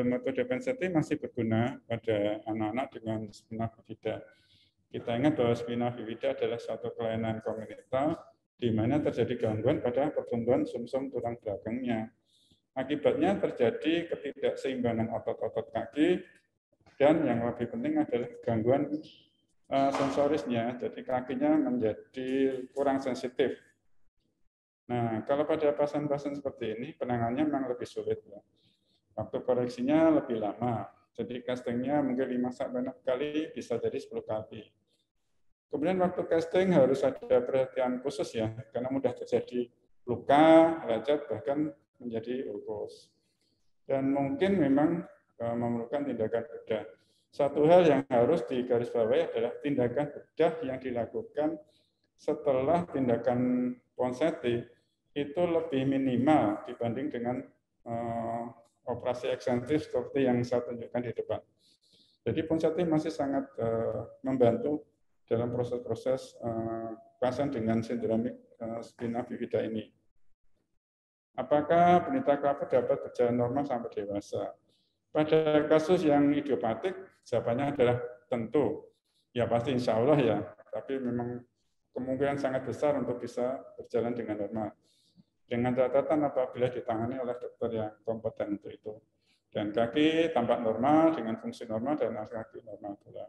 metode Penseti masih berguna pada anak-anak dengan spina bifida. Kita ingat bahwa spina bifida adalah suatu kelainan kongenital di mana terjadi gangguan pada pertumbuhan sumsum tulang belakangnya. Akibatnya terjadi ketidakseimbangan otot-otot kaki dan yang lebih penting adalah gangguan sensorisnya, jadi kakinya menjadi kurang sensitif. Nah, kalau pada pasien-pasien seperti ini, penanganannya memang lebih sulit. Ya. Waktu koreksinya lebih lama, jadi castingnya mungkin 5-6 kali, bisa jadi 10 kali. Kemudian waktu casting harus ada perhatian khusus ya, karena mudah terjadi luka, lecet, bahkan menjadi ulkus. Dan mungkin memang memerlukan tindakan bedah. Satu hal yang harus digarisbawahi adalah tindakan bedah yang dilakukan setelah tindakan Ponseti itu lebih minimal dibanding dengan operasi eksentrif seperti yang saya tunjukkan di depan. Jadi Ponseti masih sangat membantu dalam proses-proses pasien dengan sindromik spina bifida ini. Apakah penderita kelaput dapat berjalan normal sampai dewasa? Pada kasus yang idiopatik, jawabannya adalah tentu. Ya pasti insya Allah ya, tapi memang kemungkinan sangat besar untuk bisa berjalan dengan normal. Dengan catatan apabila ditangani oleh dokter yang kompeten untuk itu. Dan kaki tampak normal dengan fungsi normal dan kaki normal pula.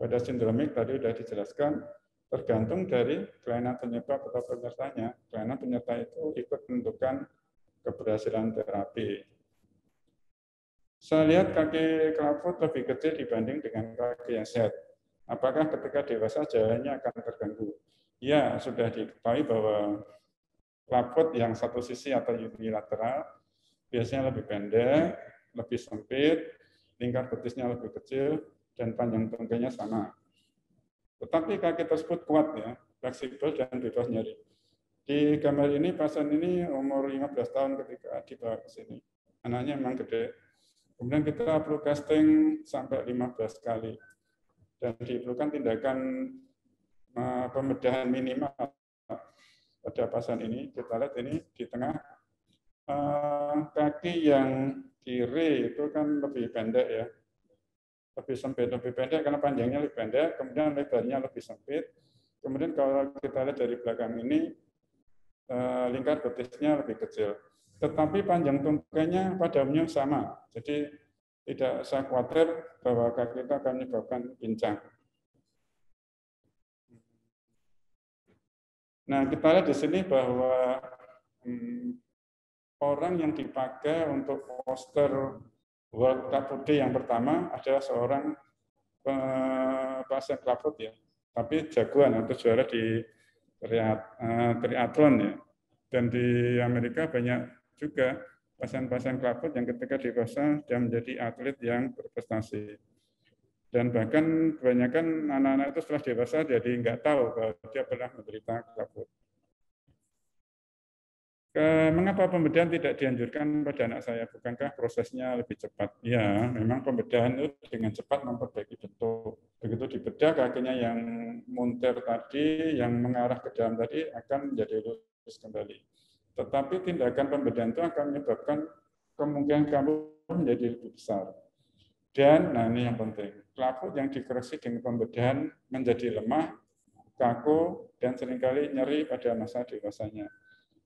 Pada sindromik tadi sudah dijelaskan, tergantung dari kelainan penyebab atau penyertanya. Kelainan penyerta itu ikut menentukan keberhasilan terapi. Saya lihat kaki kelaput lebih kecil dibanding dengan kaki yang sehat. Apakah ketika dewasa jalannya akan terganggu? Ya, sudah diketahui bahwa kelaput yang satu sisi atau unilateral biasanya lebih pendek, lebih sempit, lingkar betisnya lebih kecil, dan panjang tungkainya sama. Tetapi kaki tersebut kuat ya, fleksibel dan bebas nyeri. Di gambar ini pasien ini umur 15 tahun ketika dibawa ke sini. Anaknya memang gede. Kemudian kita perlu casting sampai 15 kali. Dan diperlukan tindakan pembedahan minimal pada pasien ini. Kita lihat ini di tengah kaki yang kiri itu kan lebih pendek ya. Lebih sempit, lebih pendek karena panjangnya lebih pendek, kemudian lebarnya lebih sempit. Kemudian kalau kita lihat dari belakang ini, lingkar betisnya lebih kecil. Tetapi panjang tungkainya pada umumnya sama. Jadi tidak usah khawatir bahwa kaki kita akan menyebabkan pincang. Nah, kita lihat di sini bahwa orang yang dipakai untuk poster World Club Day yang pertama adalah seorang pasien kelaput ya, tapi jagoan atau juara di triathlon ya. Dan di Amerika banyak juga pasien-pasien kelaput yang ketika dewasa dia menjadi atlet yang berprestasi. Dan bahkan kebanyakan anak-anak itu setelah dewasa jadi nggak tahu bahwa dia pernah menderita kelaput. Mengapa pembedahan tidak dianjurkan pada anak saya? Bukankah prosesnya lebih cepat? Ya, memang pembedahan itu dengan cepat memperbaiki bentuk. Begitu dibedah kakinya yang munter tadi, yang mengarah ke dalam tadi akan menjadi lurus kembali. Tetapi tindakan pembedahan itu akan menyebabkan kemungkinan kamu menjadi lebih besar. Dan, nah ini yang penting, kelaput yang dikoreksi dengan pembedahan menjadi lemah, kaku, dan seringkali nyeri pada masa dewasanya.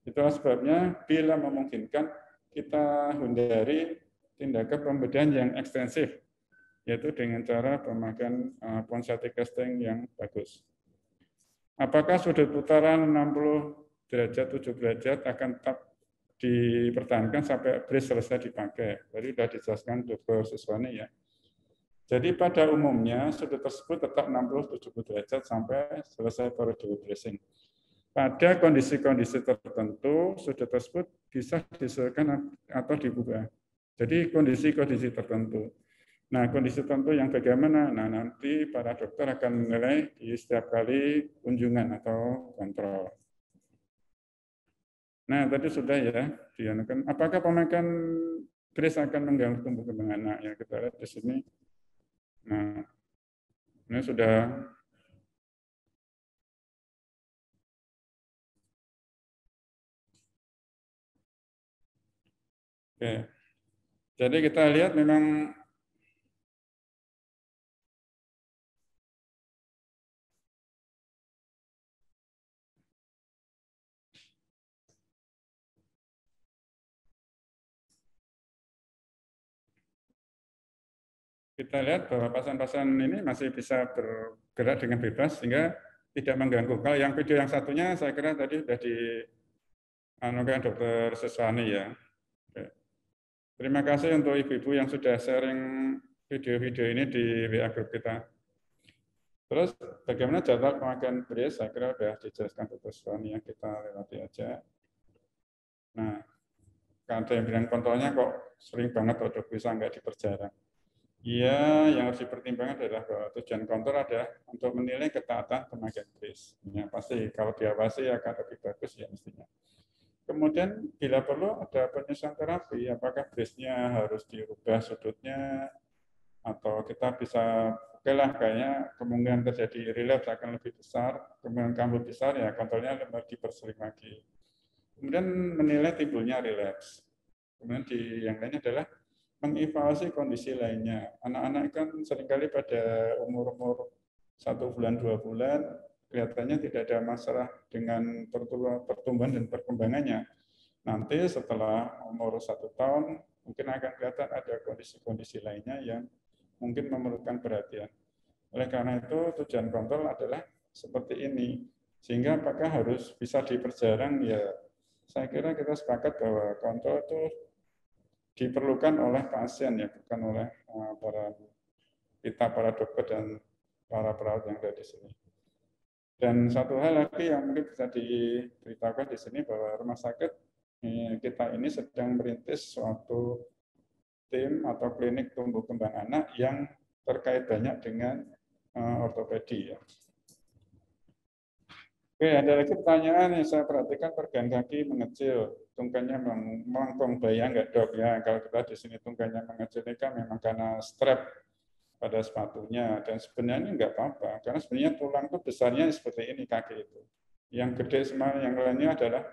Itulah sebabnya bila memungkinkan kita hindari tindakan pembedahan yang ekstensif, yaitu dengan cara pemakaian Ponseti casting yang bagus. Apakah sudut putaran 60 derajat, 7 derajat akan tetap dipertahankan sampai brace selesai dipakai? Tadi sudah dijelaskan Dr. Siswani ya. Jadi pada umumnya sudut tersebut tetap 60-70 derajat sampai selesai prosedur bracing. Pada kondisi-kondisi tertentu, sudut tersebut bisa disesuaikan atau diubah. Jadi kondisi-kondisi tertentu. Nah, kondisi tertentu yang bagaimana? Nah, nanti para dokter akan menilai di setiap kali kunjungan atau kontrol. Nah, tadi sudah ya, dianukan. Apakah pemakaian brace akan mengganggu tumbuh kembang anak? Ya, kita lihat di sini. Nah, ini sudah oke. Jadi kita lihat memang kita lihat bahwa pasien-pasien ini masih bisa bergerak dengan bebas sehingga tidak mengganggu. Kalau yang video yang satunya saya kira tadi sudah dianukan Dr. Seswani ya. Oke. Terima kasih untuk ibu-ibu yang sudah sharing video-video ini di WA group kita. Terus bagaimana jadwal pemakaian brace? Saya kira sudah dijelaskan Dr. Seswani ya, kita lewati aja. Nah, kalau ada yang bilang kontrolnya kok sering banget dok bisa nggak diperjarang. Iya, yang harus dipertimbangkan adalah bahwa tujuan kontrol adalah untuk menilai ketaatan pemakaian brace. Ya, pasti kalau diawasi akan lebih bagus ya mestinya. Kemudian bila perlu ada penyesuaian terapi, apakah brace-nya harus dirubah sudutnya atau kita bisa oke lah kayaknya kemungkinan terjadi relapse akan lebih besar, kemungkinan kambuh besar ya kontrolnya lebih dipersulit lagi. Kemudian menilai timbulnya relapse. Kemudian di yang lainnya adalah mengevaluasi kondisi lainnya. Anak-anak kan seringkali pada umur-umur 1 bulan, 2 bulan, kelihatannya tidak ada masalah dengan pertumbuhan dan perkembangannya. Nanti setelah umur 1 tahun, mungkin akan kelihatan ada kondisi-kondisi lainnya yang mungkin memerlukan perhatian. Oleh karena itu, tujuan kontrol adalah seperti ini. Sehingga apakah harus bisa diperjarang? Ya, saya kira kita sepakat bahwa kontrol itu diperlukan oleh pasien ya, bukan oleh para dokter dan para perawat yang ada di sini. Dan satu hal lagi yang mungkin bisa diberitakan di sini bahwa rumah sakit kita ini sedang merintis suatu tim atau klinik tumbuh kembang anak yang terkait banyak dengan ortopedi ya. Oke, ada lagi pertanyaan yang saya perhatikan pergelangan kaki mengecil, tungkanya melengkung, bahaya nggak dok ya? Kalau kita di sini tungkanya mengecil ini kan memang karena strap pada sepatunya dan sebenarnya nggak apa-apa karena sebenarnya tulang itu besarnya seperti ini kaki itu. Yang gede semua yang lainnya adalah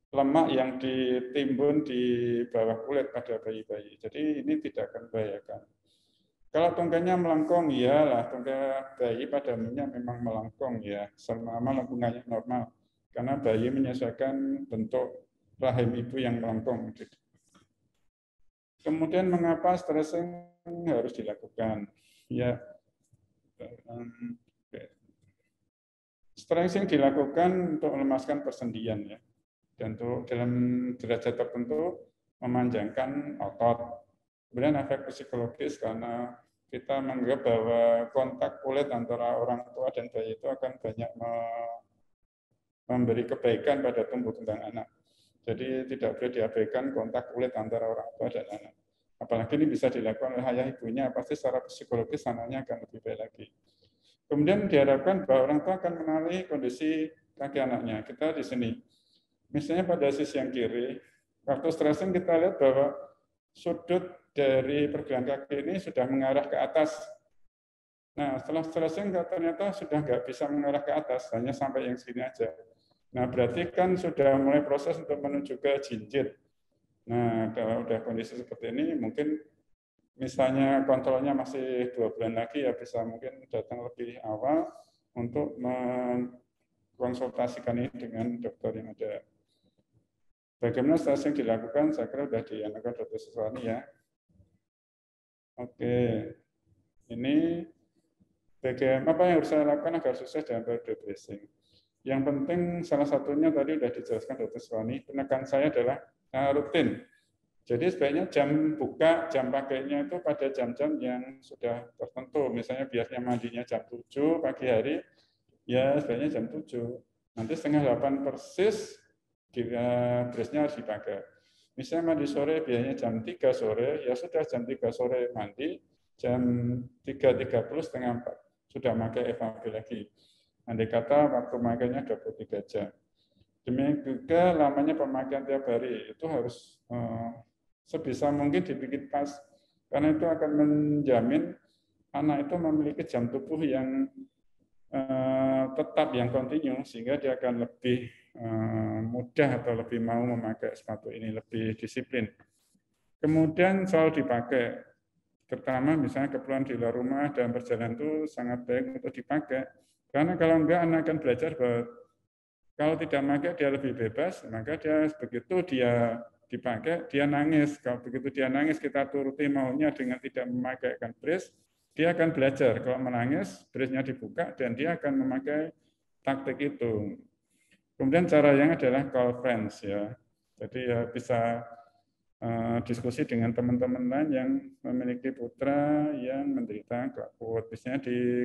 lemak yang ditimbun di bawah kulit pada bayi-bayi. Jadi ini tidak akan membahayakan. Kalau tungkanya melengkung, iyalah tungkai bayi pada umumnya memang melengkung ya, selama lengkungannya normal. Karena bayi menyesuaikan bentuk rahim ibu yang melengkung. Kemudian mengapa stressing harus dilakukan? Ya, stressing dilakukan untuk melemaskan persendian ya, dan untuk dalam derajat tertentu memanjangkan otot. Kemudian efek psikologis karena kita menganggap bahwa kontak kulit antara orang tua dan bayi itu akan banyak memberi kebaikan pada tumbuh kembang anak. Jadi tidak boleh diabaikan kontak kulit antara orang tua dan anak. Apalagi ini bisa dilakukan oleh ayah ibunya, pasti secara psikologis anaknya akan lebih baik lagi. Kemudian diharapkan bahwa orang tua akan mengenali kondisi kaki anaknya. Kita di sini, misalnya pada sisi yang kiri, waktu stressing kita lihat bahwa sudut dari pergelangan kaki ini sudah mengarah ke atas. Nah, setelah stressing ternyata sudah nggak bisa mengarah ke atas, hanya sampai yang sini aja. Nah, berarti kan sudah mulai proses untuk menuju ke jinjit. Nah, kalau udah kondisi seperti ini, mungkin misalnya kontrolnya masih 2 bulan lagi, ya bisa mungkin datang lebih awal untuk mengkonsultasikan ini dengan dokter yang ada. Bagaimana stressing dilakukan? Saya kira sudah dianukan Dr. Seswani ya. Oke, ini bagaimana apa yang harus saya lakukan agar sukses dalam periode bracing? Yang penting salah satunya tadi sudah dijelaskan Dr. Seswani, penekan saya adalah rutin. Jadi sebaiknya jam buka, jam pakainya itu pada jam-jam yang sudah tertentu. Misalnya biasanya mandinya jam 7 pagi hari, ya sebaiknya jam 7. Nanti setengah 8 persis brace-nya harus dipakai. Misalnya mandi sore biasanya jam 3 sore, ya sudah jam 3 sore mandi, jam 3.30 setengah 4 sudah pakai FAB lagi. Andai kata waktu makainya 23 jam. Demikian juga lamanya pemakaian tiap hari itu harus sebisa mungkin dibikin pas, karena itu akan menjamin anak itu memiliki jam tubuh yang tetap, yang kontinu, sehingga dia akan lebih mudah atau lebih mau memakai sepatu ini, lebih disiplin. Kemudian selalu dipakai, terutama misalnya keperluan di luar rumah dan perjalanan itu sangat baik untuk dipakai. Karena kalau enggak, anak akan belajar bahwa kalau tidak pakai dia lebih bebas, maka dia begitu dia dipakai, dia nangis. Kalau begitu dia nangis, kita turuti maunya dengan tidak memakaikan brace, dia akan belajar. Kalau menangis, brace-nya dibuka dan dia akan memakai taktik itu. Kemudian cara yang adalah call friends ya. Jadi ya bisa diskusi dengan teman-teman lain yang memiliki putra yang menderita GAPUT. Biasanya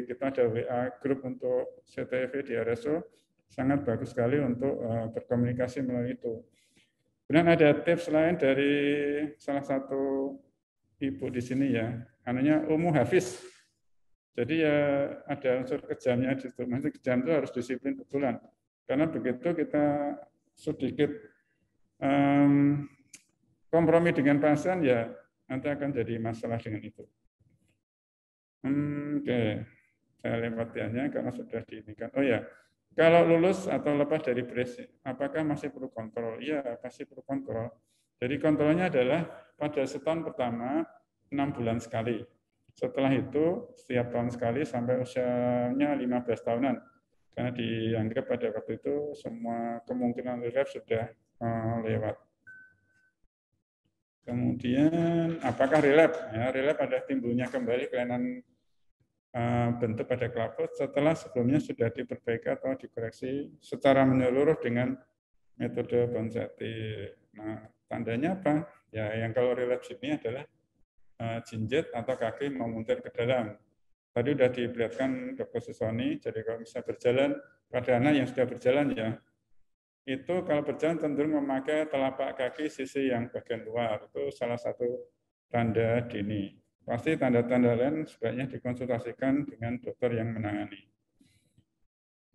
kita ada WA grup untuk CTV di RSO, sangat bagus sekali untuk berkomunikasi melalui itu. Kemudian ada tips lain dari salah satu ibu di sini ya, namanya Umu Hafiz. Jadi ya ada unsur kejamnya di situ. Maksudnya kejam itu harus disiplin betulan. Karena begitu kita sedikit kompromi dengan pasien, ya nanti akan jadi masalah dengan itu. Oke, saya lewatiannya karena sudah diinikan. Oh ya, kalau lulus atau lepas dari brace, apakah masih perlu kontrol? Iya, pasti perlu kontrol. Jadi kontrolnya adalah pada setahun pertama 6 bulan sekali. Setelah itu setiap tahun sekali sampai usianya 15 tahunan. Karena dianggap pada waktu itu semua kemungkinan relapse sudah lewat. Kemudian apakah relapse? Ya, relapse ada timbulnya kembali kelainan bentuk pada klaput setelah sebelumnya sudah diperbaiki atau dikoreksi secara menyeluruh dengan metode Bonsetti. Nah, tandanya apa? Ya, yang kalau relapse ini adalah jinjit atau kaki memuntir ke dalam. Tadi sudah diperlihatkan Dr. Susoni, jadi kalau bisa berjalan pada anak yang sudah berjalan ya, itu kalau berjalan cenderung memakai telapak kaki sisi yang bagian luar. Itu salah satu tanda dini. Pasti tanda-tanda lain sebaiknya dikonsultasikan dengan dokter yang menangani.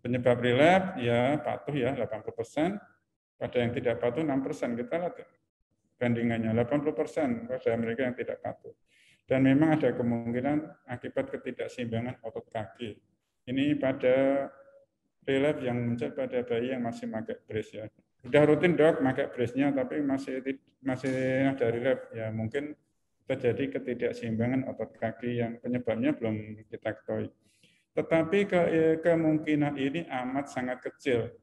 Penyebab relapse ya patuh ya 80%, pada yang tidak patuh 6%. Kita lihat bandingannya 80% pada mereka yang tidak patuh. Dan memang ada kemungkinan akibat ketidakseimbangan otot kaki. Ini pada relapse yang muncul pada bayi yang masih pakai brace ya. Sudah rutin dok pakai brace-nya tapi masih ada relapse ya, mungkin terjadi ketidakseimbangan otot kaki yang penyebabnya belum kita ketahui. Tetapi kemungkinan ini amat sangat kecil.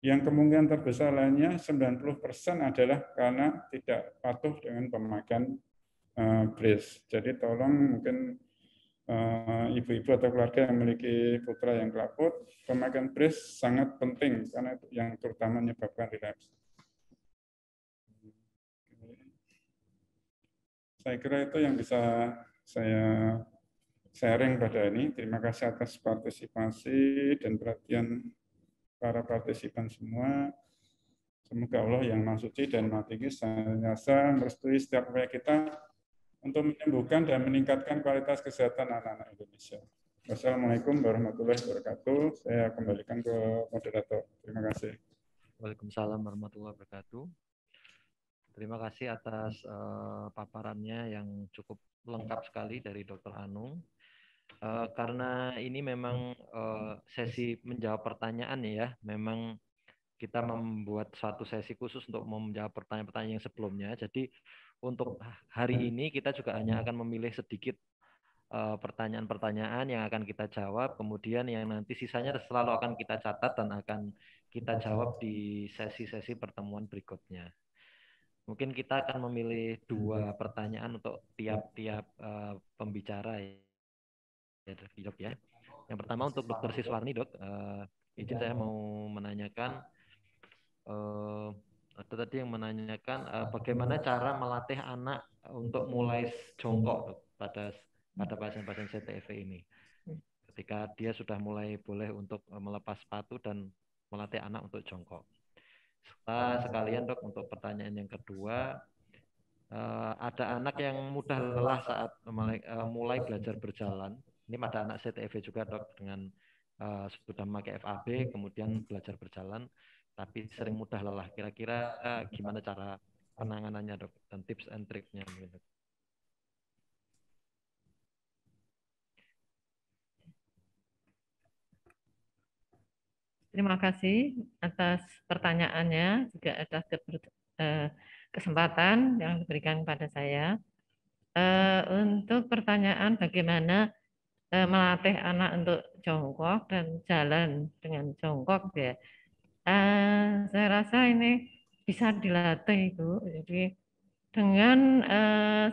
Yang kemungkinan terbesar lainnya 90% adalah karena tidak patuh dengan pemakaian brace. Jadi tolong mungkin ibu-ibu atau keluarga yang memiliki putra yang klaput, pemakaian brace sangat penting karena itu yang terutama menyebabkan relapse. Saya kira itu yang bisa saya sharing pada ini. Terima kasih atas partisipasi dan perhatian para partisipan semua. Semoga Allah yang Maha Suci dan Maha Tinggi senantiasa merestui setiap upaya kita untuk menyembuhkan dan meningkatkan kualitas kesehatan anak-anak Indonesia. Wassalamualaikum warahmatullahi wabarakatuh. Saya kembalikan ke moderator. Terima kasih. Waalaikumsalam warahmatullahi wabarakatuh. Terima kasih atas paparannya yang cukup lengkap sekali dari Dr. Anung. Karena ini memang sesi menjawab pertanyaan ya, memang kita membuat suatu sesi khusus untuk menjawab pertanyaan-pertanyaan yang sebelumnya. Jadi untuk hari ini kita juga hanya akan memilih sedikit pertanyaan-pertanyaan yang akan kita jawab, kemudian yang nanti sisanya selalu akan kita catat dan akan kita jawab di sesi-sesi pertemuan berikutnya. Mungkin kita akan memilih 2 pertanyaan untuk tiap-tiap pembicara ya, dok ya. Yang pertama untuk Dr. Siswarni dok, izin saya mau menanyakan, ada tadi yang menanyakan bagaimana cara melatih anak untuk mulai jongkok dok, pada pasien-pasien CTEV ini. Ketika dia sudah mulai boleh untuk melepas sepatu dan melatih anak untuk jongkok. Sekalian dok untuk pertanyaan yang kedua, ada anak yang mudah lelah saat mulai belajar berjalan. Ini pada anak CTEV juga dok, dengan sudah memakai FAB kemudian belajar berjalan, tapi sering mudah lelah. Kira-kira gimana cara penanganannya, Dok, dan tips and triknya mungkin, Dok? Terima kasih atas pertanyaannya, juga atas kesempatan yang diberikan kepada saya. Untuk pertanyaan bagaimana melatih anak untuk jongkok dan jalan dengan jongkok ya, saya rasa ini bisa dilatih, Ibu. Jadi dengan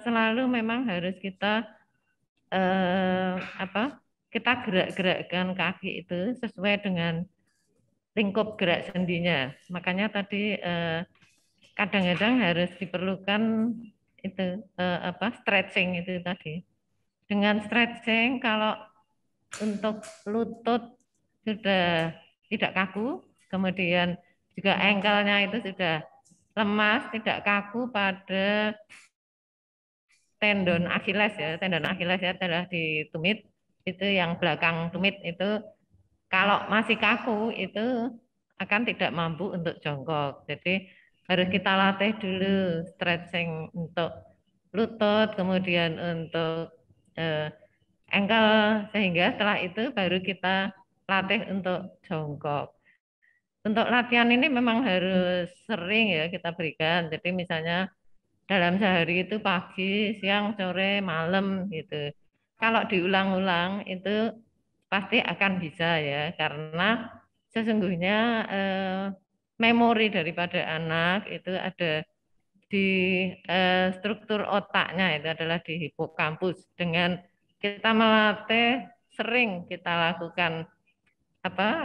selalu memang harus kita kita gerak-gerakkan kaki itu sesuai dengan lingkup gerak sendinya. Makanya tadi kadang-kadang harus diperlukan itu stretching itu tadi. Dengan stretching kalau untuk lutut sudah tidak kaku, kemudian juga ankle-nya itu sudah lemas, tidak kaku pada tendon Achilles ya. Tendon Achilles ya adalah di tumit, itu yang belakang tumit itu kalau masih kaku itu akan tidak mampu untuk jongkok. Jadi harus kita latih dulu stretching untuk lutut, kemudian untuk ankle, sehingga setelah itu baru kita latih untuk jongkok. Untuk latihan ini memang harus sering ya kita berikan. Jadi misalnya dalam sehari itu pagi, siang, sore, malam gitu. Kalau diulang-ulang itu pasti akan bisa ya, karena sesungguhnya memori daripada anak itu ada di struktur otaknya, itu adalah di hipokampus. Dengan kita melatih, sering kita lakukan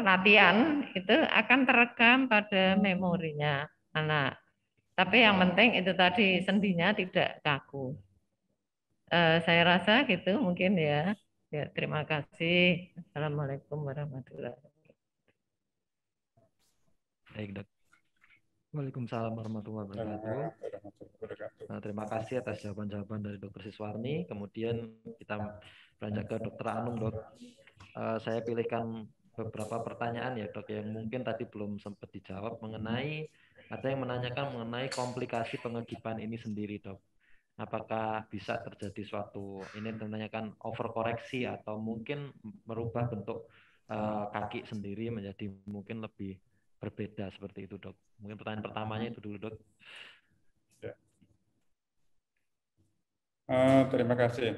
latihan, itu akan terekam pada memorinya anak. Tapi yang penting itu tadi sendinya tidak kaku. Saya rasa gitu mungkin ya. Ya, terima kasih. Assalamualaikum warahmatullahi wabarakatuh. Baik, Dok. Waalaikumsalam warahmatullahi wabarakatuh. Nah, terima kasih atas jawaban-jawaban dari Dr. Siswarni. Kemudian kita beranjak ke Dr. Anung, Dok. Saya pilihkan beberapa pertanyaan ya, Dok, yang mungkin tadi belum sempat dijawab mengenai, ada yang menanyakan mengenai komplikasi pengegipan ini sendiri, Dok. Apakah bisa terjadi suatu, ini menanyakan overkoreksi atau mungkin merubah bentuk kaki sendiri menjadi mungkin lebih berbeda seperti itu, Dok. Mungkin pertanyaan pertamanya itu dulu, Dok. Ya. Terima kasih.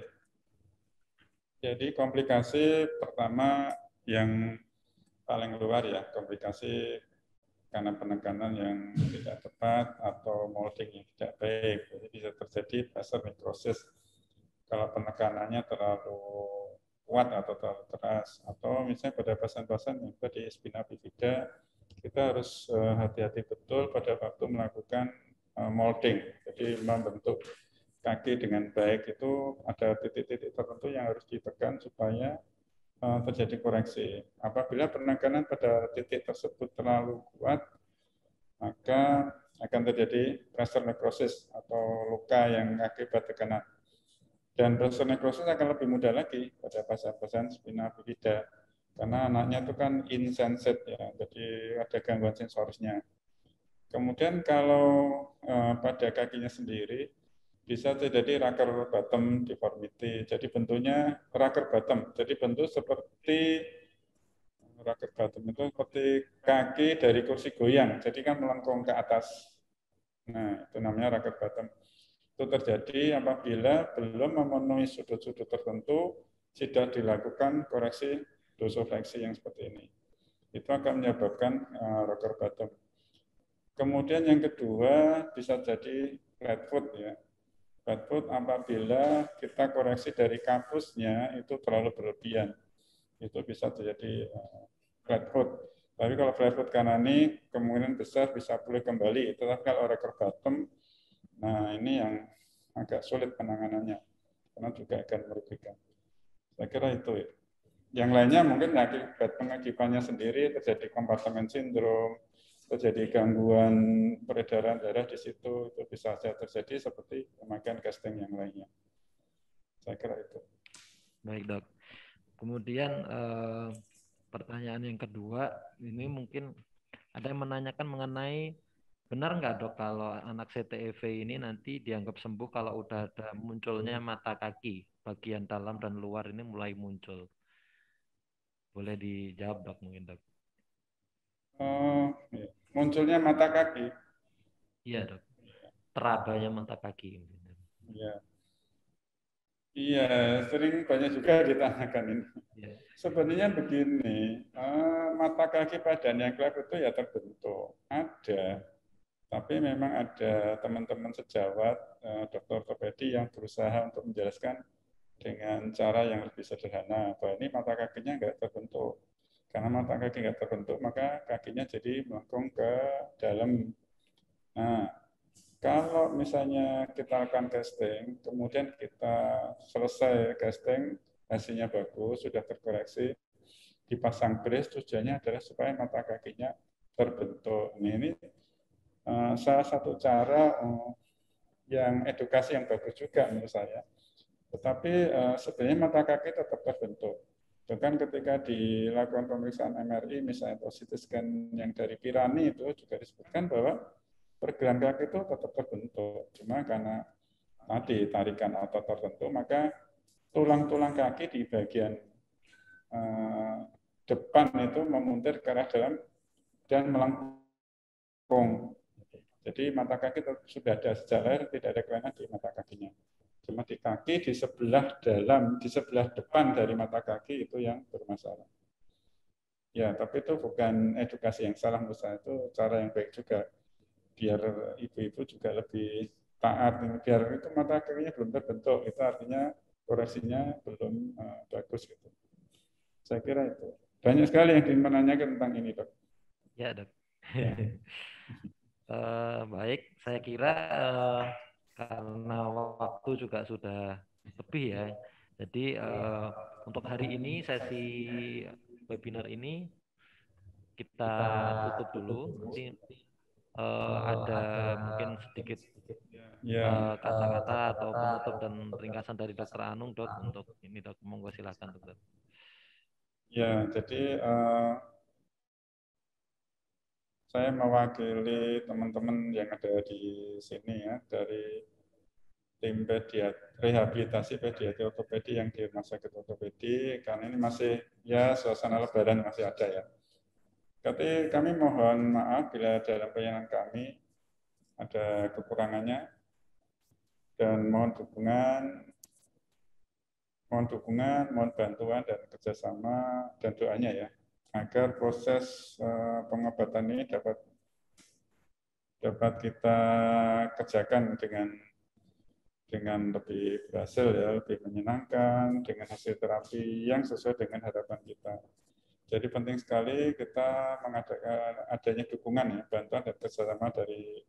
Jadi komplikasi pertama yang paling luar ya, komplikasi karena penekanan yang tidak tepat atau molding yang tidak baik. Jadi bisa terjadi pressure necrosis kalau penekanannya terlalu kuat atau terlalu keras. Atau misalnya pada pasien-pasien yang tadi spina bifida, kita harus hati-hati betul pada waktu melakukan molding. Jadi membentuk kaki dengan baik itu ada titik-titik tertentu yang harus ditekan supaya terjadi koreksi. Apabila penekanan pada titik tersebut terlalu kuat, maka akan terjadi pressure necrosis atau luka yang akibat tekanan. Dan pressure necrosis akan lebih mudah lagi pada pasien-pasien spina bifida karena anaknya itu kan insensate ya, jadi ada gangguan sensorisnya. Kemudian kalau pada kakinya sendiri bisa terjadi rocker bottom deformity. Jadi bentuknya rocker bottom. Jadi bentuk seperti rocker bottom itu seperti kaki dari kursi goyang. Jadi kan melengkung ke atas. Nah, itu namanya rocker bottom. Itu terjadi apabila belum memenuhi sudut-sudut tertentu, tidak dilakukan koreksi dorsofleksi yang seperti ini. Itu akan menyebabkan rocker bottom. Kemudian yang kedua bisa jadi flat foot ya. Flat foot apabila kita koreksi dari kapusnya itu terlalu berlebihan. Itu bisa terjadi flat foot. Tapi kalau flat foot kanani kemungkinan besar bisa pulih kembali. Tetapi kalau rocker bottom, nah ini yang agak sulit penanganannya karena juga akan merugikan. Saya kira itu ya. Yang lainnya mungkin akibat pengakibannya sendiri terjadi kompartemen sindrom, terjadi gangguan peredaran darah di situ, itu bisa saja terjadi seperti pemakaian casting yang lainnya. Saya kira itu. Baik, Dok. Kemudian pertanyaan yang kedua, ini mungkin Ada yang menanyakan mengenai benar nggak dok kalau anak CTEV ini nanti dianggap sembuh kalau udah ada munculnya mata kaki bagian dalam dan luar ini mulai muncul. Boleh dijawab dok mungkin dok. Iya. Munculnya mata kaki. Iya dok. Terabanya mata kaki. Iya. Iya, sering banyak juga ditanyakan ini. Iya. Sebenarnya begini, mata kaki pada nengklep itu ya terbentuk. Ada, tapi memang ada teman-teman sejawat, dokter ortopedi yang berusaha untuk menjelaskan dengan cara yang lebih sederhana bahwa ini mata kakinya nggak terbentuk. Karena mata kaki nggak terbentuk, maka kakinya jadi melengkung ke dalam. Nah, kalau misalnya kita akan casting, kemudian kita selesai casting, hasilnya bagus, sudah terkoreksi, dipasang brace, tujuannya adalah supaya mata kakinya terbentuk. Ini salah satu cara yang edukasi yang bagus juga menurut saya. Tetapi sebenarnya mata kaki tetap terbentuk. Bahkan ketika dilakukan pemeriksaan MRI, misalnya atau CT scan yang dari Pirani itu juga disebutkan bahwa pergelangan kaki itu tetap terbentuk. Cuma karena tadi tarikan otot tertentu, maka tulang-tulang kaki di bagian depan itu memuntir ke arah dalam dan melengkung. Jadi mata kaki sudah ada sejak lahir, tidak ada kelainan di mata kakinya. Cuma di kaki, di sebelah dalam, di sebelah depan dari mata kaki itu yang bermasalah. Ya, tapi itu bukan edukasi yang salah menurut saya, itu cara yang baik juga. Biar ibu-ibu juga lebih taat, biar itu mata kakinya belum terbentuk, itu artinya koreksinya belum bagus gitu. Saya kira itu. Banyak sekali yang menanyakan tentang ini, dok. Ya dok. Ya. Baik, saya kira karena waktu juga sudah lebih ya. Jadi untuk hari ini sesi webinar ini kita tutup dulu. Nanti ada mungkin sedikit Ya. kata-kata atau penutup dan ringkasan dari Dokter Anung dok untuk ini dok. Monggo silakan dokter. Ya, jadi saya mewakili teman-teman yang ada di sini ya dari tim rehabilitasi pediatri ortopedi yang di Rumah Sakit Ortopedi, karena ini masih ya suasana Lebaran masih ada ya. Tapi kami mohon maaf bila dalam pelayanan kami ada kekurangannya dan mohon mohon bantuan dan kerjasama dan doanya ya agar proses pengobatan ini dapat kita kerjakan dengan lebih berhasil ya, lebih menyenangkan, dengan hasil terapi yang sesuai dengan harapan kita. Jadi penting sekali kita mengadakan adanya dukungan ya, bantuan dan kerjasama dari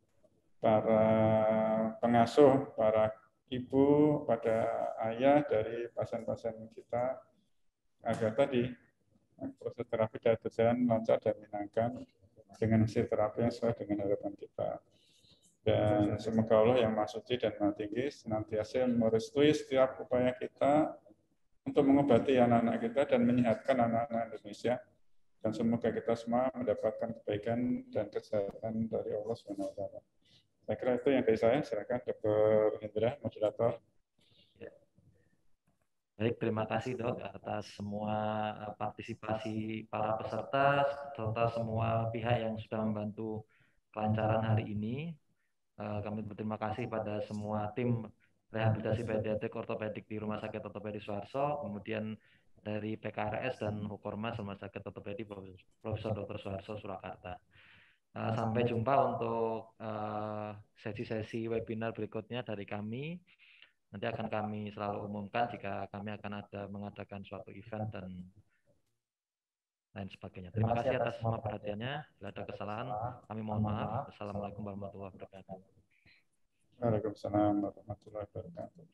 para pengasuh, para ibu, pada ayah dari pasien-pasien kita agar tadi proses terapi dapat berjalan lancar dan menyenangkan dengan hasil terapi yang sesuai dengan harapan kita. Dan semoga Allah yang Maha Suci dan Maha Tinggi senantiasa merestui setiap upaya kita untuk mengobati anak-anak kita dan menyehatkan anak-anak Indonesia. Dan semoga kita semua mendapatkan kebaikan dan kesehatan dari Allah SWT. Saya kira itu yang dari saya. Silakan Dr. Hendra, moderator. Baik, terima kasih dok atas semua partisipasi para peserta serta semua pihak yang sudah membantu kelancaran hari ini. Kami berterima kasih pada semua tim rehabilitasi pediatrik ortopedik di Rumah Sakit Ortopedi Suharso, kemudian dari PKRS dan Hukormas Rumah Sakit Ortopedi Profesor Dr. Suharso Surakarta. Sampai jumpa untuk sesi-sesi webinar berikutnya dari kami. Nanti akan kami selalu umumkan jika kami akan mengadakan suatu event dan lain sebagainya. Terima kasih atas semua perhatiannya. Bila ada kesalahan, kami mohon maaf. Assalamualaikum warahmatullahi wabarakatuh. Waalaikumsalam warahmatullahi wabarakatuh.